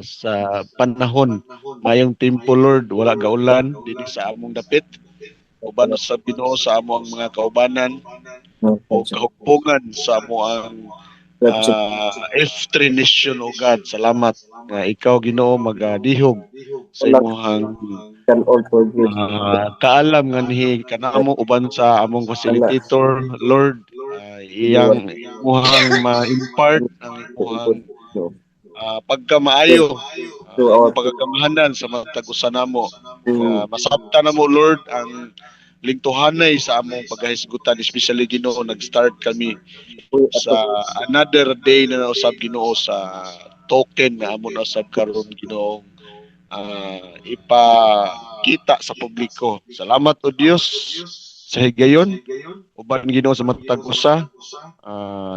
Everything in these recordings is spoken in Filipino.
sa panahon mayong tempo Lord wala gaulan dinhi sa among dapit uban sa Ginoo sa among mga kaubanan o kahugpungan sa amoang F3 Nation o God. Salamat nga ikaw Ginoo magadihog sa imong Can all forgive. kaalam nga nihi kanamo uban sa among facilitator Lord iyang imuhang ma-impart ang imuhang pagkamaayo imong pagkakamahanan sa matag usa namo nga masabta namo Lord ang lingtuhanay sa among pagkahisgutan especially Ginoo nag-start kami sa another day na usab Ginoo sa token nga amo na usab karon Ginoo ipakita sa publiko. Salamat o Dios sa higayon uban Ginoo sa matag usa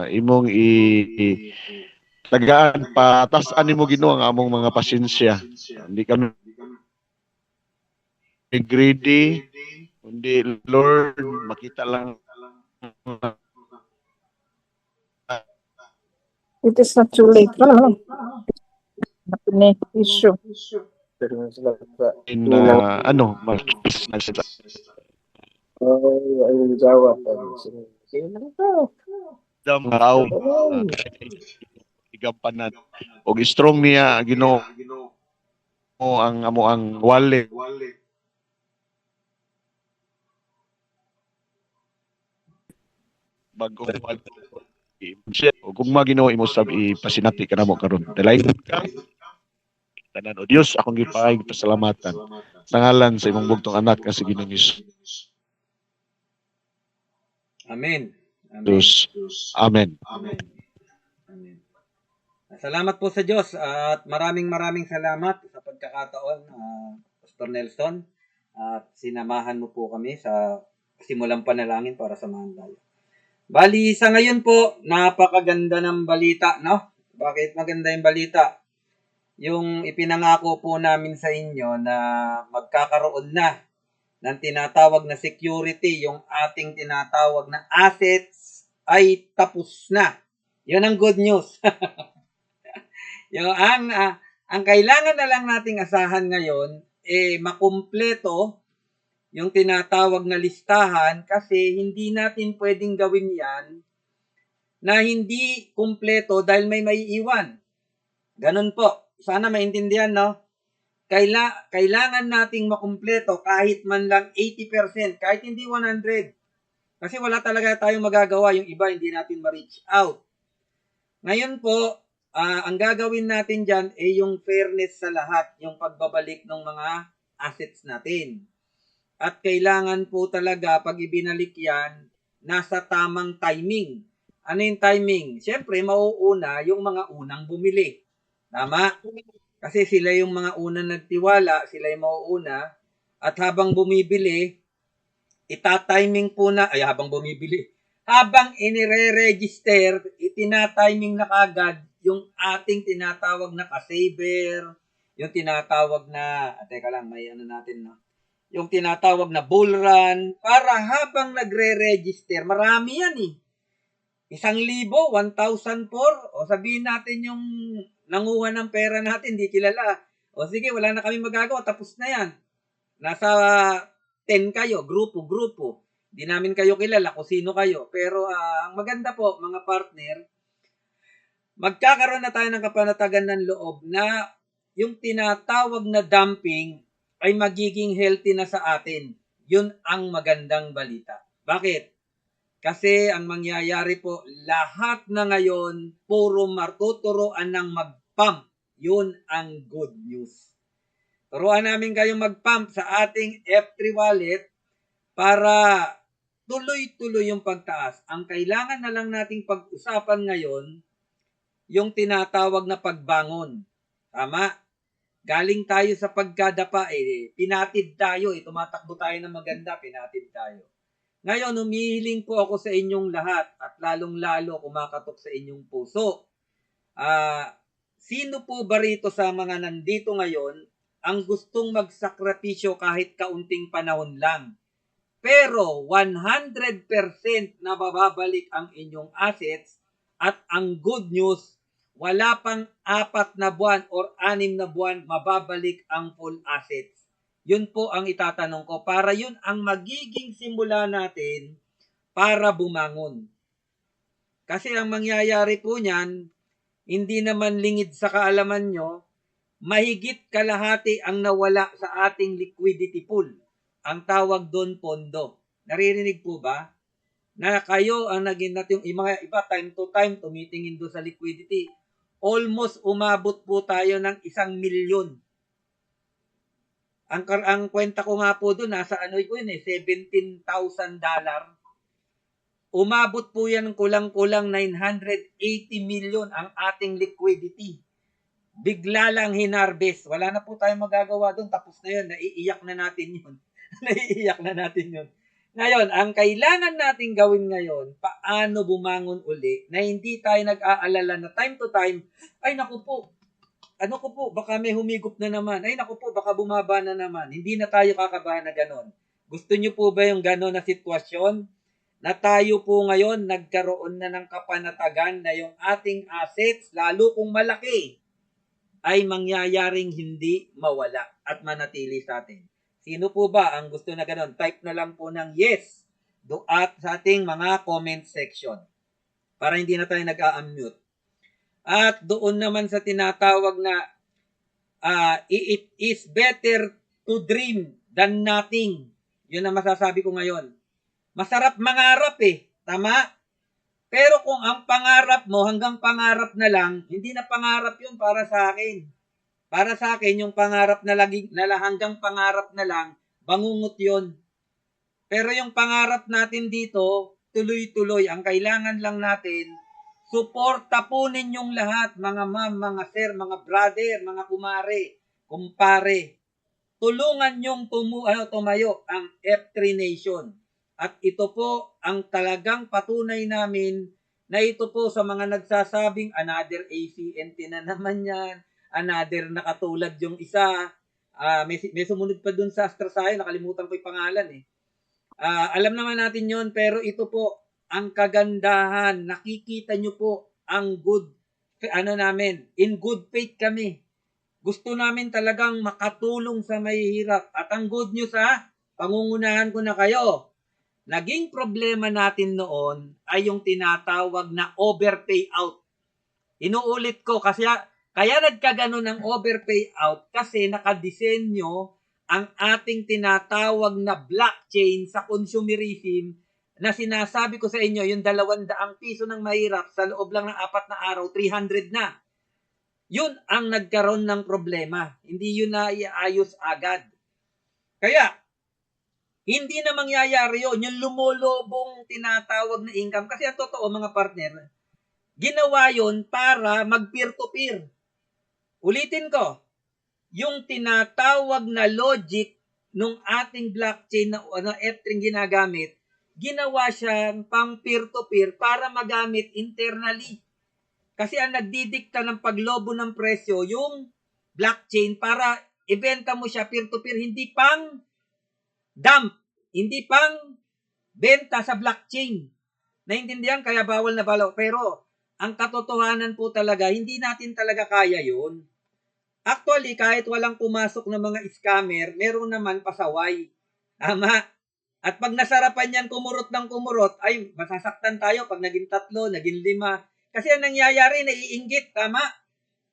imong tagaan patasan nimo Ginoo ang among mga pasensya. Hindi kami greedy, kundi Lord makita lang It is not too late. Issue. in sila. Ang Jawa. Dam tao igampanan og strong niya Ginoo ang amo ang wallet bago o kung Ginoo imo sab ipasinati kanamo karon dalain ka tanan o Dios akong gipaay pasalamatan sa ngalan sa imong bugtong anak nga si Ginoong Hesus. Amen. Amen. Amen. Amen. Salamat po sa Diyos at maraming salamat sa pagkakataon, Pastor Nelson. At sinamahan mo po kami sa simulang panalangin para samahan tayo. Bali, sa ngayon po, napakaganda ng balita, no? Bakit maganda yung balita? Yung ipinangako po namin sa inyo na magkakaroon na ng tinatawag na security, yung ating tinatawag na assets ay tapos na. Yun ang good news. Yung ang kailangan na lang nating asahan ngayon makumpleto yung tinatawag na listahan kasi hindi natin pwedeng gawin yan na hindi kumpleto dahil may maiiwan. Ganun po. Sana maintindihan, no? Kailangan nating makumpleto kahit man lang 80%, kahit hindi 100. Kasi wala talaga tayong magagawa. Yung iba hindi natin ma-reach out. Ngayon po, ang gagawin natin dyan ay yung fairness sa lahat, yung pagbabalik ng mga assets natin. At kailangan po talaga pag ibinalik yan, nasa tamang timing. Ano yung timing? Siyempre, mauuna yung mga unang bumili. Tama? Kasi sila yung mga unang nagtiwala, sila yung mauuna. At habang bumibili, itatiming po na, habang inire-register, itinatiming na kagad yung ating tinatawag na ka-saver, yung tinatawag na, teka lang, may ano natin, no? Yung tinatawag na bull run, para habang nagre-register, marami yan 1,000, 1,004, o sabihin natin yung nanguha ng pera natin, di kilala. O sige, wala na kami magagawa, tapos na yan. Nasa 10 kayo, grupo. Di namin kayo kilala kung sino kayo. Pero ang maganda po, mga partner, magkakaroon na tayo ng kapanatagan ng loob na yung tinatawag na dumping ay magiging healthy na sa atin. Yun ang magandang balita. Bakit? Kasi ang mangyayari po, lahat na ngayon, puro matuturoan ng mag-pump. Yun ang good news. Turuan namin kayong mag-pump sa ating F3 wallet para tuloy-tuloy yung pagtaas. Ang kailangan na lang nating pag-usapan ngayon, yung tinatawag na pagbangon. Tama? Galing tayo sa pagkadapa, pinatid tayo, tumatakbo tayo ng maganda, pinatid tayo. Ngayon, humihiling po ako sa inyong lahat at lalong-lalo kumakatok sa inyong puso. Sino po ba rito sa mga nandito ngayon ang gustong magsakripisyo kahit kaunting panahon lang? Pero 100% na mababalik ang inyong assets at ang good news, wala pang 4 na buwan or 6 na buwan, mababalik ang full assets. Yun po ang itatanong ko para yun ang magiging simula natin para bumangon. Kasi ang mangyayari po niyan, hindi naman lingid sa kaalaman nyo, mahigit kalahati ang nawala sa ating liquidity pool. Ang tawag doon pondo. Naririnig po ba? Na kayo ang naging natin, yung mga iba time to time tumitingin doon sa liquidity. Almost umabot po tayo ng 1,000,000. Ang kwenta ko nga po doon, nasa ano ko yun $17,000. Umabot po yan ng kulang-kulang 980 million ang ating liquidity. Bigla lang hinarvest. Wala na po tayong magagawa doon. Tapos na yun. Naiiyak na natin yun. Naiiyak na natin yun. Ngayon, ang kailangan natin gawin ngayon, paano bumangon uli na hindi tayo nag-aalala na time to time, ay naku po, ano ko po, baka may humigop na naman. Ay naku po, baka bumaba na naman. Hindi na tayo kakabahan na ganon. Gusto nyo po ba yung ganon na sitwasyon? Na tayo po ngayon nagkaroon na ng kapanatagan na yung ating assets, lalo kung malaki, ay mangyayaring hindi mawala at manatili sa atin. Sino po ba ang gusto na ganon? Type na lang po ng yes at sa ating mga comment section para hindi na tayo nag-a-unmute. At doon naman sa tinatawag na it is better to dream than nothing. Yun ang masasabi ko ngayon. Masarap mangarap tama? Pero kung ang pangarap mo hanggang pangarap na lang, hindi na pangarap yun para sa akin. Para sa akin, yung pangarap na hanggang pangarap na lang, bangungot yun. Pero yung pangarap natin dito, tuloy-tuloy. Ang kailangan lang natin, suporta po ninyong lahat, mga ma'am, mga sir, mga brother, mga kumare, kumpare. Tulungan nyong tumayo ang F3 Nation. At ito po ang talagang patunay namin na ito po sa mga nagsasabing another ACNT na naman yan, another na katulad yung isa. May sumunod pa dun sa Astrasayo, nakalimutan ko yung pangalan alam naman natin yon, pero ito po ang kagandahan. Nakikita nyo po ang good, namin, in good faith kami. Gusto namin talagang makatulong sa mahihirap. At ang good news pangungunahan ko na kayo. Naging problema natin noon ay yung tinatawag na overpay out. Inuulit ko kasi kaya nagkaganon ng overpay out kasi nakadisenyo ang ating tinatawag na blockchain sa consumerism na sinasabi ko sa inyo, yung 200 piso ng mahirap sa loob lang ng 4 na araw, 300 na. Yun ang nagkaroon ng problema. Hindi yun na iayos agad. Kaya, hindi na mangyayari yun. Yung lumulubong tinatawag na income. Kasi ang totoo mga partner, ginawa yun para mag-peer-to-peer. Ulitin ko, yung tinatawag na logic nung ating blockchain na F3 ginagamit, ginawa siyang pang peer-to-peer para magamit internally. Kasi ang nagdidikta ng paglobo ng presyo, yung blockchain para ibenta mo siya peer-to-peer, hindi pang dump, hindi pang benta sa blockchain. Naintindihan? Kaya bawal na balaw. Pero ang katotohanan po talaga, hindi natin talaga kaya yun. Actually, kahit walang pumasok ng mga scammer, meron naman pasaway. Tama. At pag nasarapan yan kumurot ng kumurot, ay masasaktan tayo pag naging 3, naging 5. Kasi ang nangyayari, naiinggit. Tama.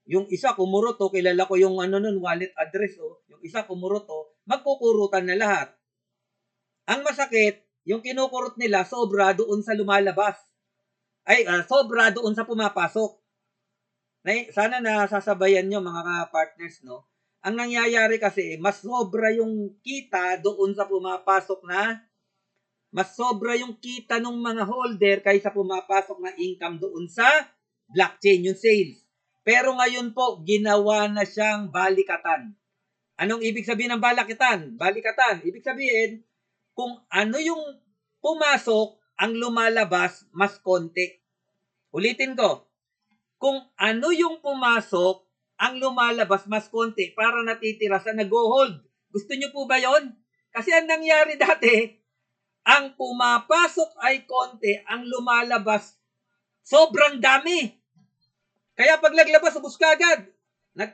Yung isa kumurot, kilala ko yung wallet address. Yung isa kumurot, magkukurutan na lahat. Ang masakit, yung kinukurot nila, sobra doon sa lumalabas. Ay, sobra doon sa pumapasok. Sana nasasabayan nyo mga partners, no? Ang nangyayari kasi, mas sobra yung kita doon sa pumapasok mas sobra yung kita ng mga holder kaysa pumapasok na income doon sa blockchain, yung sales. Pero ngayon po, ginawa na siyang balikatan. Anong ibig sabihin ng balikatan? Balikatan, ibig sabihin, kung ano yung pumasok, ang lumalabas, mas konti. Ulitin ko, kung ano yung pumasok, ang lumalabas mas konti para natitira sa nag-hold. Gusto nyo po ba yon? Kasi ang nangyari dati, ang pumapasok ay konti, ang lumalabas sobrang dami. Kaya pag naglabas, ubus kagad.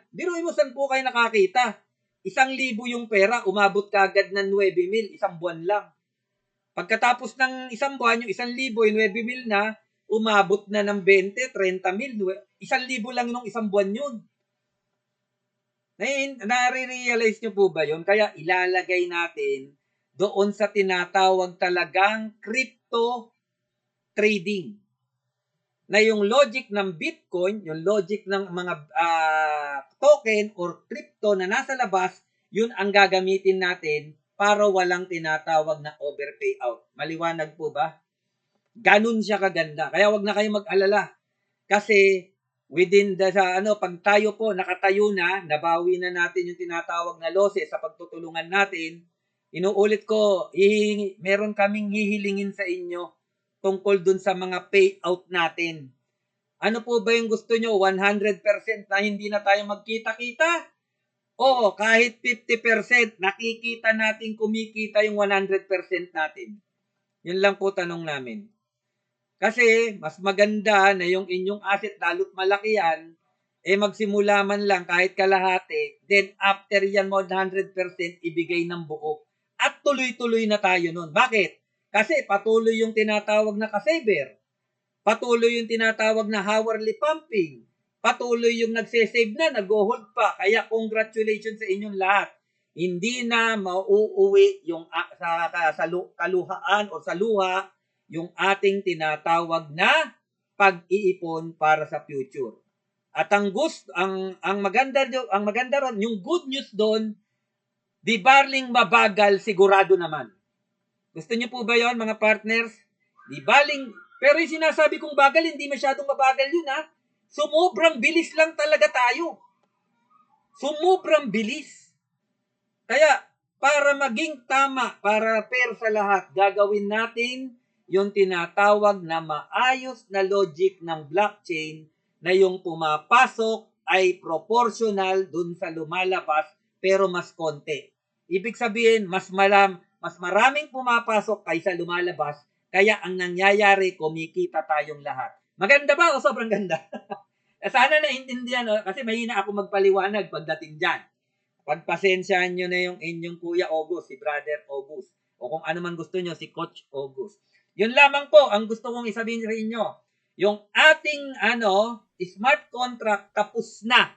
Biruin mo saan po kayo nakakita. 1,000 yung pera, umabot kagad ng 9,000, isang buwan lang. Pagkatapos ng isang buwan, yung 1,000, yung 9,000 na, umabot na ng 20, 30,000. 1,000 lang nung isang buwan yun. Nare-realize nyo po ba yun? Kaya ilalagay natin doon sa tinatawag talagang crypto trading. Na yung logic ng Bitcoin, yung logic ng mga token or crypto na nasa labas, yun ang gagamitin natin para walang tinatawag na overpayout. Maliwanag po ba? Ganun siya kaganda. Kaya wag na kayo mag-alala. Kasi within pag tayo po nakatayo na, nabawi na natin yung tinatawag na losses sa pagtutulungan natin, inuulit ko, meron kaming hihilingin sa inyo tungkol dun sa mga payout natin. Ano po ba yung gusto nyo? 100% na hindi na tayo magkita-kita? O kahit 50% nakikita natin kumikita yung 100% natin? Yun lang po tanong namin. Kasi mas maganda na yung inyong asset lalo't malaki yan, magsimula man lang kahit kalahati, then after yan 100% ibigay ng buo. At tuloy-tuloy na tayo nun. Bakit? Kasi patuloy yung tinatawag na ka-saver. Patuloy yung tinatawag na hourly pumping. Patuloy yung nagse-save na, nag-hold pa. Kaya congratulations sa inyong lahat. Hindi na mauuwi yung sa kaluhaan o sa luha yung ating tinatawag na pag-iipon para sa future. At ang maganda ron, yung good news doon, di baling mabagal, sigurado naman. Gusto niyo po ba yon mga partners? Di baling, pero yung sinasabi kong bagal, hindi masyadong mabagal yun ha. Sumubrang bilis lang talaga tayo. Sumubrang bilis. Kaya, para maging tama, para fair sa lahat, gagawin natin yung tinatawag na maayos na logic ng blockchain na yung pumapasok ay proportional dun sa lumalabas pero mas konti. Ibig sabihin, mas maraming pumapasok kaysa lumalabas, kaya ang nangyayari, kumikita tayong lahat. Maganda ba o sobrang ganda? Sana naintindihan, kasi mahina ako magpaliwanag pagdating dyan. Pagpasensyahan nyo na yung inyong Kuya August, si Brother August, o kung ano man gusto nyo, si Coach August. Yun lamang po ang gusto kong isabihin sa inyo. Yung ating smart contract tapos na.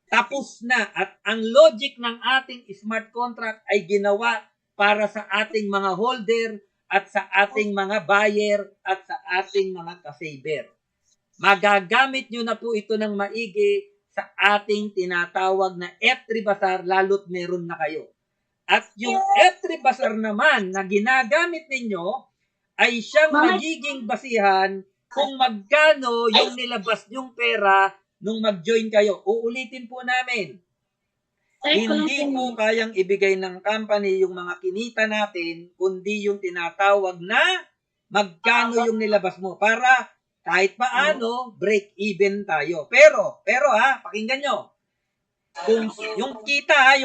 Tapos na. At ang logic ng ating smart contract ay ginawa para sa ating mga holder at sa ating mga buyer at sa ating mga ka-saver. Magagamit nyo na po ito ng maigi sa ating tinatawag na F3 Bazaar lalo't meron na kayo. At yung F3 Bazaar naman na ginagamit ninyo ay siyang magiging basihan kung magkano yung nilabas yung pera nung mag-join kayo. Uulitin po namin. Hindi po kayang ibigay ng company yung mga kinita natin, kundi yung tinatawag na magkano yung nilabas mo para kahit paano break even tayo. Pero pakinggan nyo. Kung yung kita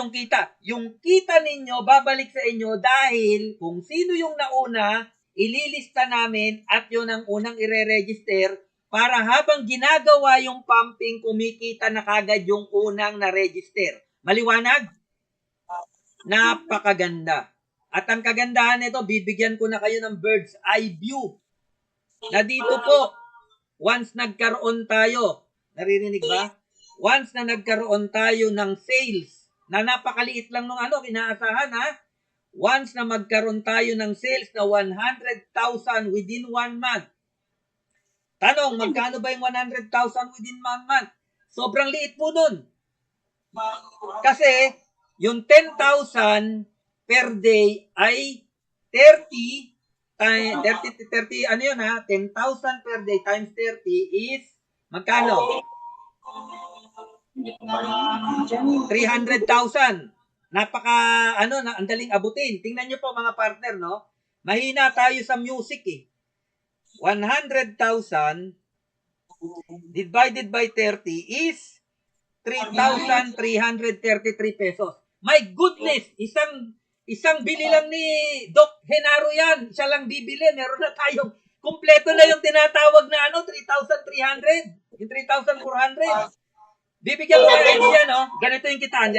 ninyo babalik sa inyo dahil kung sino yung nauna, ililista namin at yun ang unang ire-register para habang ginagawa yung pumping, kumikita na kagad yung unang na-register. Maliwanag? Napakaganda. At ang kagandahan nito, bibigyan ko na kayo ng bird's eye view. Na dito po, once nagkaroon tayo, naririnig ba? Once na nagkaroon tayo ng sales, na napakaliit lang nung inaasahan ha, once na magkaroon tayo ng sales na 100,000 within 1 month. Tanong, magkano ba yung 100,000 within 1 month? Sobrang liit po nun. Kasi, yung 10,000 per day ay 30, 10,000 per day times 30 is, magkano? 300,000. Ang daling abutin. Tingnan nyo po mga partner, no? Mahina tayo sa music eh. 100,000 divided by 30 is 3,333 pesos. My goodness! Isang bili lang ni Doc Henaro yan. Isa lang bibili. Meron na tayong Kumpleto na yung tinatawag na 3,300. Yung 3,400. Bibigyan ko kayo idea, no? Ganito yung kitaan.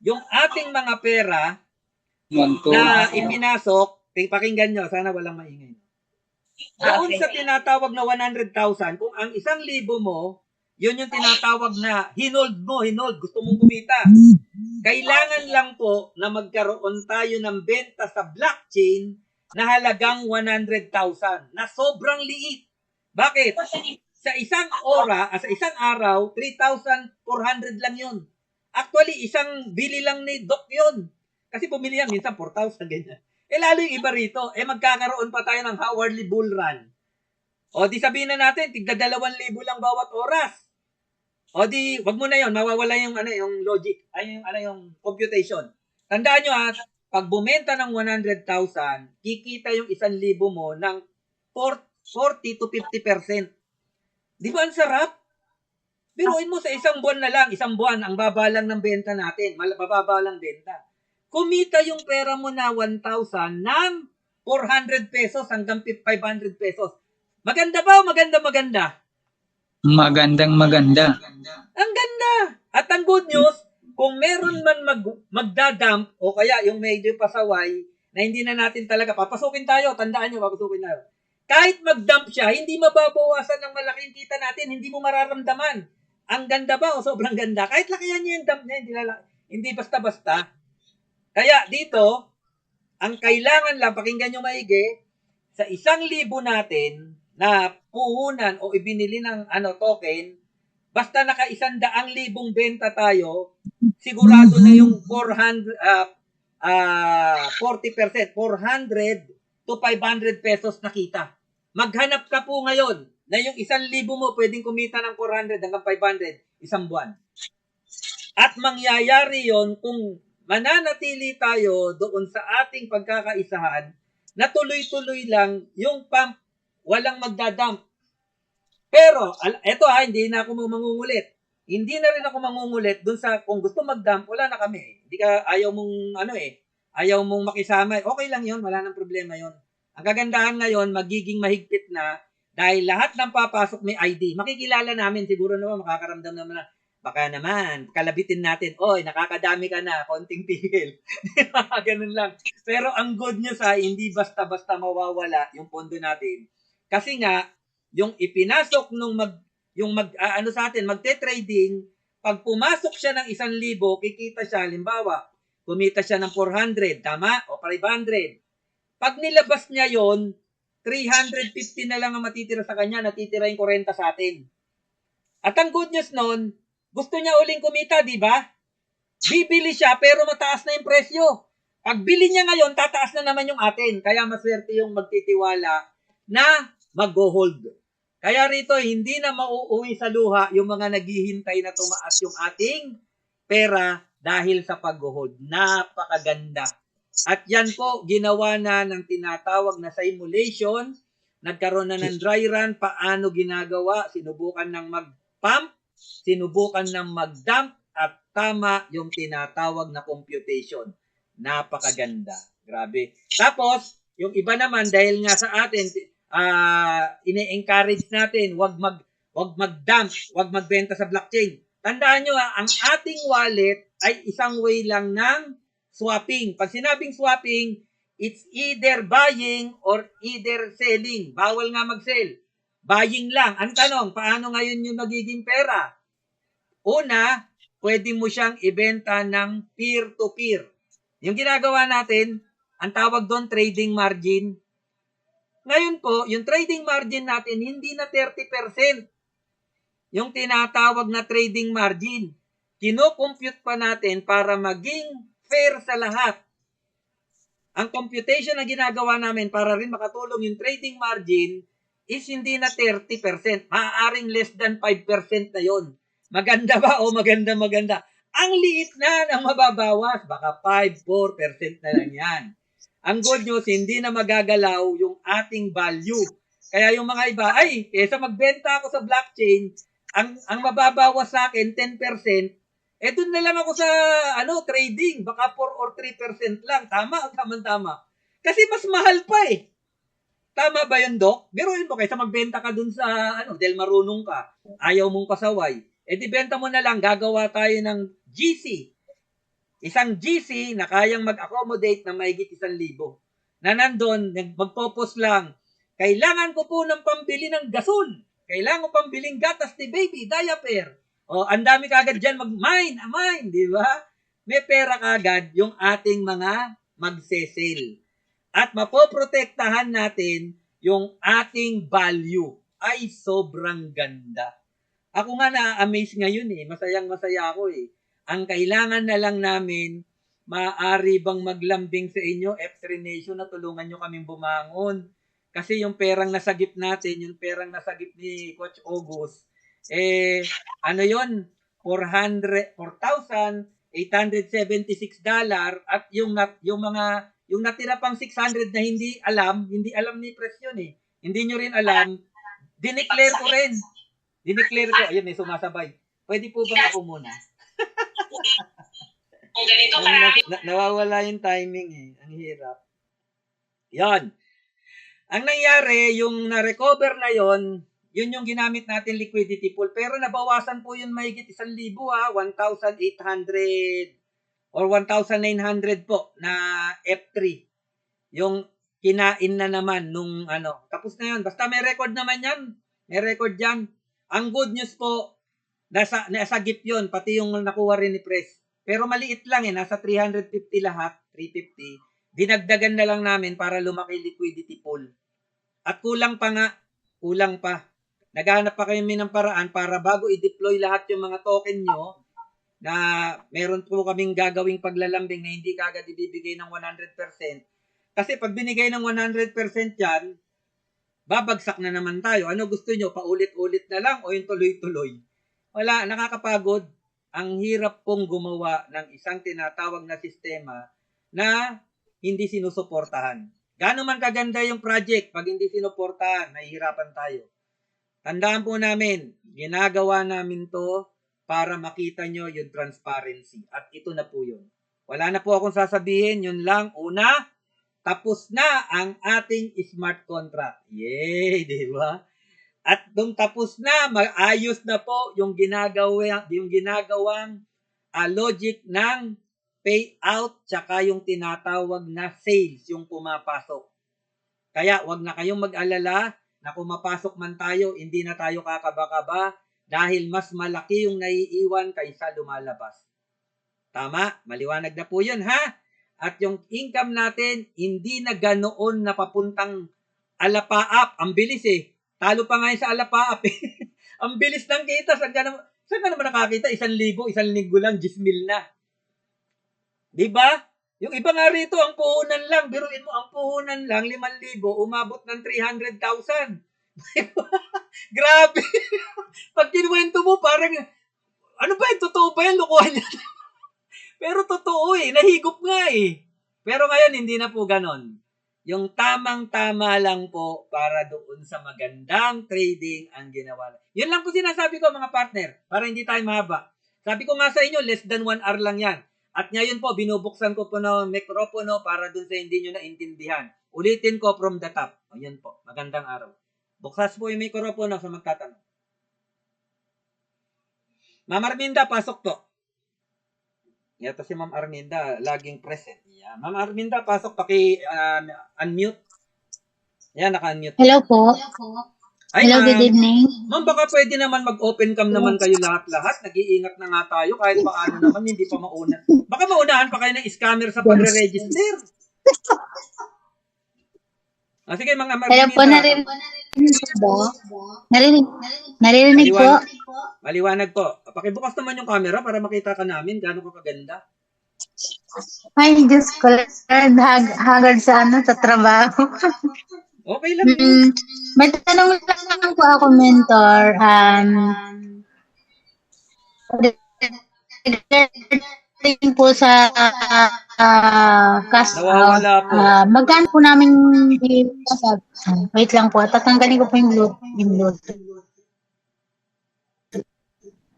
Yung ating mga pera na ipinasok, pakinggan nyo, sana walang maingay. Doon sa tinatawag na 100,000, kung ang 1,000 mo, yun yung tinatawag na hinold, gusto mong kumita. Kailangan lang po na magkaroon tayo ng benta sa blockchain na halagang 100,000 na sobrang liit. Bakit? Sa sa isang araw, 3,400 lang yun. Actually, isang bili lang ni Doc yun. Kasi pumili yan, minsan 4,000, ganyan. Lalo yung iba rito, magkakaroon pa tayo ng hourly bull run. O di sabihin na natin, tigda 2,000 lang bawat oras. O di, wag mo na yon, mawawala yung yung logic, yung computation. Tandaan nyo pag bumenta ng 100,000, kikita yung 1,000 mo ng 40 to 50%. Di ba ang sarap? Biruin mo sa isang buwan na lang, ang baba lang ng benta natin, mababa lang benta. Kumita yung pera mo na 1,000 ng 400 pesos hanggang 500 pesos. Maganda ba o maganda? Maganda. Ang ganda! At ang good news, kung meron man magdadump o kaya yung medyo pasaway na hindi na natin talaga, papasukin tayo, tandaan nyo, papasukin tayo. Kahit mag-dump siya, hindi mababawasan ng malaking kita natin, hindi mo mararamdaman. Ang ganda ba o sobrang ganda? Kahit lakihan niya yung dump niya, hindi basta-basta. Kaya dito, ang kailangan lang, pakinggan nyo maigi, sa 1,000 natin na puhunan o ibinili ng token, basta naka 100,000 benta tayo, sigurado na yung 40%, 400 to 500 pesos na kita. Maghanap ka po ngayon na yung 1,000 mo pwedeng kumita ng 400 hanggang 500 isang buwan. At mangyayari yon kung mananatili tayo doon sa ating pagkakaisahan na tuloy-tuloy lang yung pump, walang magdadump. Pero, eto hindi na ako mangungulit. Hindi na rin ako mangungulit doon sa kung gusto mag-dump, wala na kami. Hindi ka, ayaw mong makisama. Okay lang yon, wala nang problema yon. Ang kagandahan ngayon, magiging mahigpit na dahil lahat ng papasok may ID. Makikilala namin, siguro naman, makakaramdam naman na, baka naman, kalabitin natin, nakakadami ka na, konting tigil. Ganun lang. Pero ang good news hindi basta-basta mawawala yung pondo natin. Kasi nga, yung ipinasok sa atin, magte-trading, pag pumasok siya ng 1,000, kikita siya, halimbawa, kumita siya ng 400, tama? O 500. Pag nilabas niya yon, 350 na lang ang matitira sa kanya, natitira yung 40 sa atin. At ang good news nun, gusto niya uling kumita, di ba? Bibili siya pero mataas na yung presyo. Pag bili niya ngayon, tataas na naman yung atin. Kaya maswerte yung magtitiwala na mag-hold. Kaya rito, hindi na mauuwi sa luha yung mga naghihintay na tumaas yung ating pera dahil sa pag-hold. Napakaganda. At yan po, ginawa na ng tinatawag na simulation. Nagkaroon na ng dry run. Paano ginagawa? Sinubukan ng mag-pump, sinubukan ng mag-dump, at tama yung tinatawag na computation. Napakaganda. Grabe. Tapos, yung iba naman, dahil nga sa atin, ine-encourage natin, wag mag-dump, wag magbenta sa blockchain. Tandaan nyo ang ating wallet ay isang way lang ng swapping. Pag sinabing swapping, it's either buying or either selling. Bawal nga mag-sell. Buying lang. Ang tanong, paano ngayon yung magiging pera? Una, pwede mo siyang ibenta ng peer-to-peer. Yung ginagawa natin, ang tawag doon trading margin. Ngayon po, yung trading margin natin, hindi na 30%. Yung tinatawag na trading margin. Kino-compute pa natin para maging fair sa lahat. Ang computation na ginagawa namin para rin makatulong yung trading margin is hindi na 30%. Maaaring less than 5% na yon. Maganda ba o maganda? Ang liit na ng mababawas. Baka 5-4% na lang yan. Ang good news, hindi na magagalaw yung ating value. Kaya yung mga iba, kesa magbenta ako sa blockchain, ang mababawas sa akin, 10%, doon na lang ako sa trading. Baka 4 or 3% lang. Tama. Kasi mas mahal pa Tama ba yun, Doc? Biruin mo, kaysa magbenta ka dun sa, dahil marunong ka, ayaw mong pasaway. Eh, di benta mo na lang, gagawa tayo ng GC. Isang GC na kayang mag-accommodate na mahigit 1,000. Na nandun, magpo-post lang, kailangan ko po ng pambili ng gasol. Kailangan ko pambiling gatas ni baby, diaper. O, ang dami kagad dyan mine, di ba? May pera kagad yung ating mga magse-sale. At mapoprotektahan natin yung ating value. Ay, sobrang ganda. Ako nga na-amaze ngayon eh. Masayang-masaya ako eh. Ang kailangan na lang namin, maaari bang maglambing sa inyo, F3 Nation, na tulungan nyo kaming bumangon. Kasi yung perang nasagip natin, yung perang nasagip ni Coach August, ano yun? $4,876 at yung natira pang 600 na hindi alam ni Pres yun eh. Hindi nyo rin alam, dineclare ko rin. Ayun, may sumasabay. Pwede po bang ako muna? Nawawala yung timing eh. Ang hirap. Yan. Ang nangyari, yung na-recover na yon, yun yung ginamit natin liquidity pool. Pero nabawasan po yun mahigit 1,000 1,800 or 1,900 po na F3. Yung kinain na naman nung Tapos na yun. Basta may record naman yan. May record yan. Ang good news po, nasagip yun. Pati yung nakuha rin ni Pres. Pero maliit lang eh. Nasa 350 lahat. 350. Dinagdagan na lang namin para lumaki liquidity pool. At kulang pa nga. Kulang pa. Naghahanap pa kami ng paraan para bago i-deploy lahat yung mga token nyo, na meron po kaming gagawing paglalambing na hindi kagad ibibigay ng 100%. Kasi pag binigay ng 100% yan, babagsak na naman tayo. Ano gusto nyo? Paulit-ulit na lang o yung tuloy-tuloy? Wala, nakakapagod. Ang hirap pong gumawa ng isang tinatawag na sistema na hindi sinusuportahan. Gaano man kaganda yung project, pag hindi sinuportahan, nahihirapan tayo. Tandaan po namin, ginagawa namin to para makita nyo yung transparency. At ito na po yun. Wala na po akong sasabihin. Yun lang. Una, tapos na ang ating smart contract. Yay! Di ba? At nung tapos na, maayos na po yung ginagawang logic ng payout tsaka yung tinatawag na sales, yung pumapasok. Kaya wag na kayong mag-alala na kung mapasok man tayo, hindi na tayo kakaba-kaba dahil mas malaki yung naiiwan kaysa lumalabas. Tama? Maliwanag na po yun, ha? At yung income natin, hindi na ganoon na papuntang alapaap. Ang bilis eh. Talo pa nga yun sa alapaap eh. Ang bilis ng kita. Saan ka naman nakakita? 1,000, 1,000 lang, 10,000 na. Diba? Yung iba nga rito, ang puhunan lang, biruin mo, ang puhunan lang, 5,000, umabot ng 300,000. Grabe. Pag kinuwento mo, parang, ano ba yun? Totoo ba yan? Lukuhan yan. Pero totoo eh. Nahigop nga eh. Pero ngayon, hindi na po ganon. Yung tamang-tama lang po para doon sa magandang trading ang ginawa. Yun lang po sinasabi ko mga partner, para hindi tayo mahaba. Sabi ko nga sa inyo, less than 1 hour lang yan. At ngayon po, binubuksan ko po ng mikropono para dun sa hindi nyo naintindihan. Ulitin ko from the top. O yun po, magandang araw. Buksas po yung mikropono sa magtatanong. Ma'am Arminda, pasok po. Ito si Ma'am Arminda, laging present. Yeah. Ma'am Arminda, pasok, unmute. Yan, naka-unmute. Hello po. Ay, Hello, good evening. Ma'am, baka pwede naman mag-open cam naman kayo lahat-lahat. Nag-iingat na nga tayo kahit paano naman, hindi pa mauna. Baka maunahan pa kayo ng scammer sa pagre-register. Sige, mga Hello po, narinig po. Maliwanag po. Pakibukas naman yung camera para makita ka namin gaano ka kaganda. Ay, Diyos ko, hagard sa trabaho. Okay lang. May tanong lang po ako, mentor. Regarding po sa cash out. Nawawala po. Magkano po namin wait lang po, tatanggalin ko po yung Bluetooth.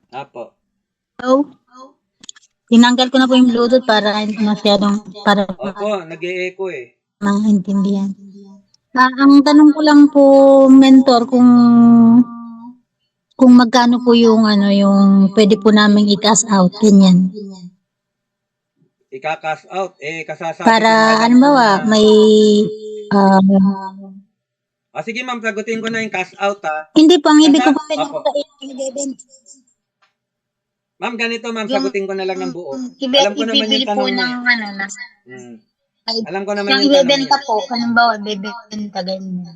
Apo. Hello? Tinanggal ko na po yung Bluetooth para hindi masyadong Opo, nag-e-echo eh. maintindihan. Ang tanong ko lang po, mentor, kung magkano po yung yung pwede po naming i-cash out, ganyan. Ika-cash out, kasasabi ko Para, nga lang po halimbawa, na... may, ah, Sige ma'am, sagutin ko na yung cash out ha. hindi po, ang ibig ko po Opo. ibibenta. Ma'am, ganito ma'am, Yung- sagutin ko na lang ng buo. Alam ko naman yung Ibibili po tanong mo. ng na, Hmm. ay, Alam ko naman yung yung tanong ibibenta mo. po, halimbawa, ibibenta, ganyan.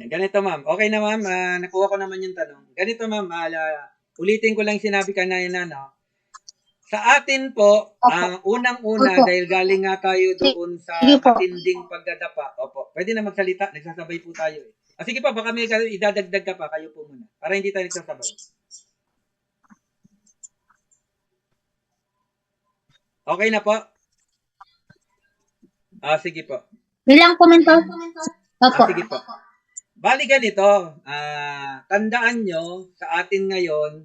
Ganito ma'am. Okay na ma'am, nakuha ko naman yung tanong. Ganito ma'am, ulitin ko lang yung sinabi kanina, no? Sa atin po, ang unang-una, Opo. dahil galing nga tayo doon sa Sige po. matinding pagdadapa. Opo, pwede na magsalita, nagsasabay po tayo. Sige pa, baka may idadagdag ka pa, kayo po muna. Para hindi tayo nagsasabay. Okay na po? Sige po. Bilang komentar. Opo. Sige po. Bali ganito, tandaan nyo sa atin ngayon,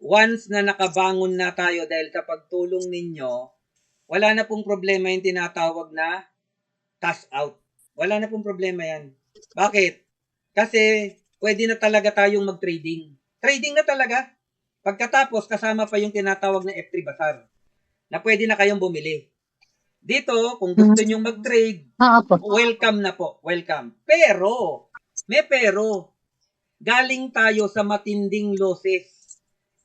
once na nakabangon na tayo dahil sa pagtulong ninyo, wala na pong problema yung tinatawag na cash out. Wala na pong problema yan. Bakit? Kasi pwede na talaga tayong mag-trading. Trading na talaga. Pagkatapos, kasama pa yung tinatawag na F3 Bazaar na pwede na kayong bumili. Dito, kung gusto nyo mag-trade, Opo. welcome na po. Welcome. Pero, may pero, galing tayo sa matinding losses.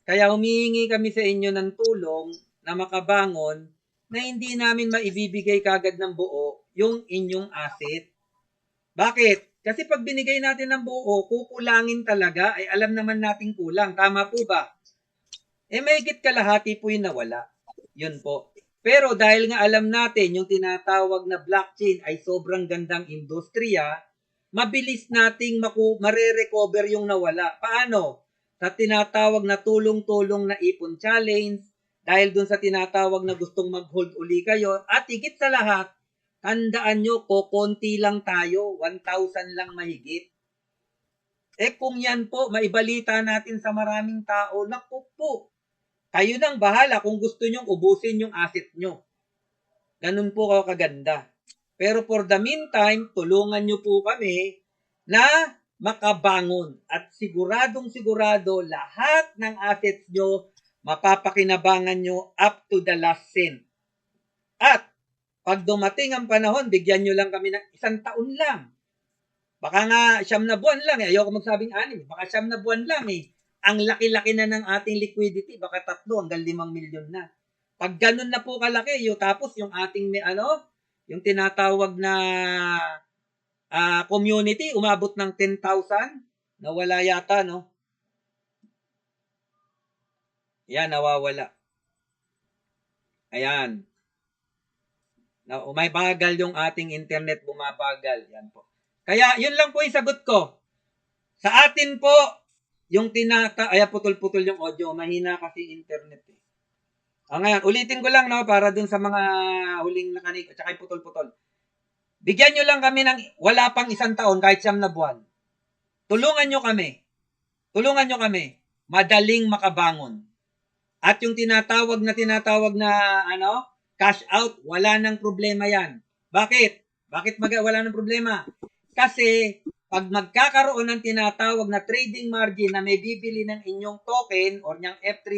Kaya humihingi kami sa inyo ng tulong na makabangon na hindi namin maibibigay kagad ng buo yung inyong asset. Bakit? Kasi pag binigay natin ng buo, kukulangin talaga, ay alam naman nating kulang. Tama po ba? Mahigit kalahati po yung nawala. Yun po. Pero dahil nga alam natin yung tinatawag na blockchain ay sobrang gandang industriya, mabilis nating mare-recover yung nawala. Paano? Sa tinatawag na tulong-tulong na ipon challenge, dahil dun sa tinatawag na gustong mag-hold uli kayo, at higit sa lahat, tandaan nyo, konti lang tayo, 1,000 lang mahigit. Kung yan po, maibalita natin sa maraming tao, naku po, kayo nang bahala kung gusto nyong ubusin yung asset nyo. Ganun po ako kaganda. Pero for the meantime, tulungan nyo po kami na makabangon. At siguradong sigurado, lahat ng assets nyo, mapapakinabangan nyo up to the last cent. At pag dumating ang panahon, bigyan nyo lang kami ng 1 taon lang. Baka nga 9 na buwan lang. Ayoko magsabing 6. Baka 9 na buwan lang Ang laki-laki na ng ating liquidity, baka 3 hanggang 5 milyon na. Pag ganun na po kalaki, tapos yung ating yung tinatawag na community, umabot ng 10,000, nawala yata, no? Yan, nawawala. Ayan. May bagal yung ating internet, bumabagal. Yan po. Kaya, yun lang po yung sagot ko. Sa atin po, yung putol-putol yung audio, mahina kasi internet ngayon, ulitin ko lang para dun sa mga huling nakanig, at saka yung putol-putol. Bigyan nyo lang kami ng wala pang 1 taon, kahit 9 na buwan. Tulungan nyo kami. Madaling makabangon. At yung tinatawag na cash out, wala nang problema yan. Bakit? Wala nang problema? Kasi, pag magkakaroon ng tinatawag na trading margin na may bibili ng inyong token or niyang F3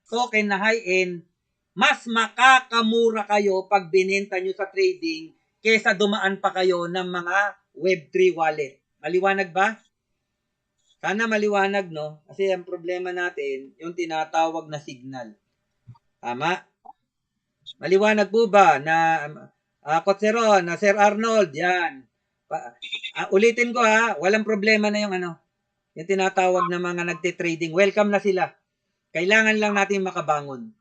token na high-end, mas makakamura kayo pag binenta nyo sa trading kesa dumaan pa kayo ng mga Web3 wallet. Maliwanag ba? Sana maliwanag, no? Kasi ang problema natin, yung tinatawag na signal. Tama? Maliwanag po ba na Kotseron, na Sir Arnold, yan. Ulitin ko walang problema na yung yung tinatawag na mga nagte-trading. Welcome na sila. Kailangan lang natin makabangon.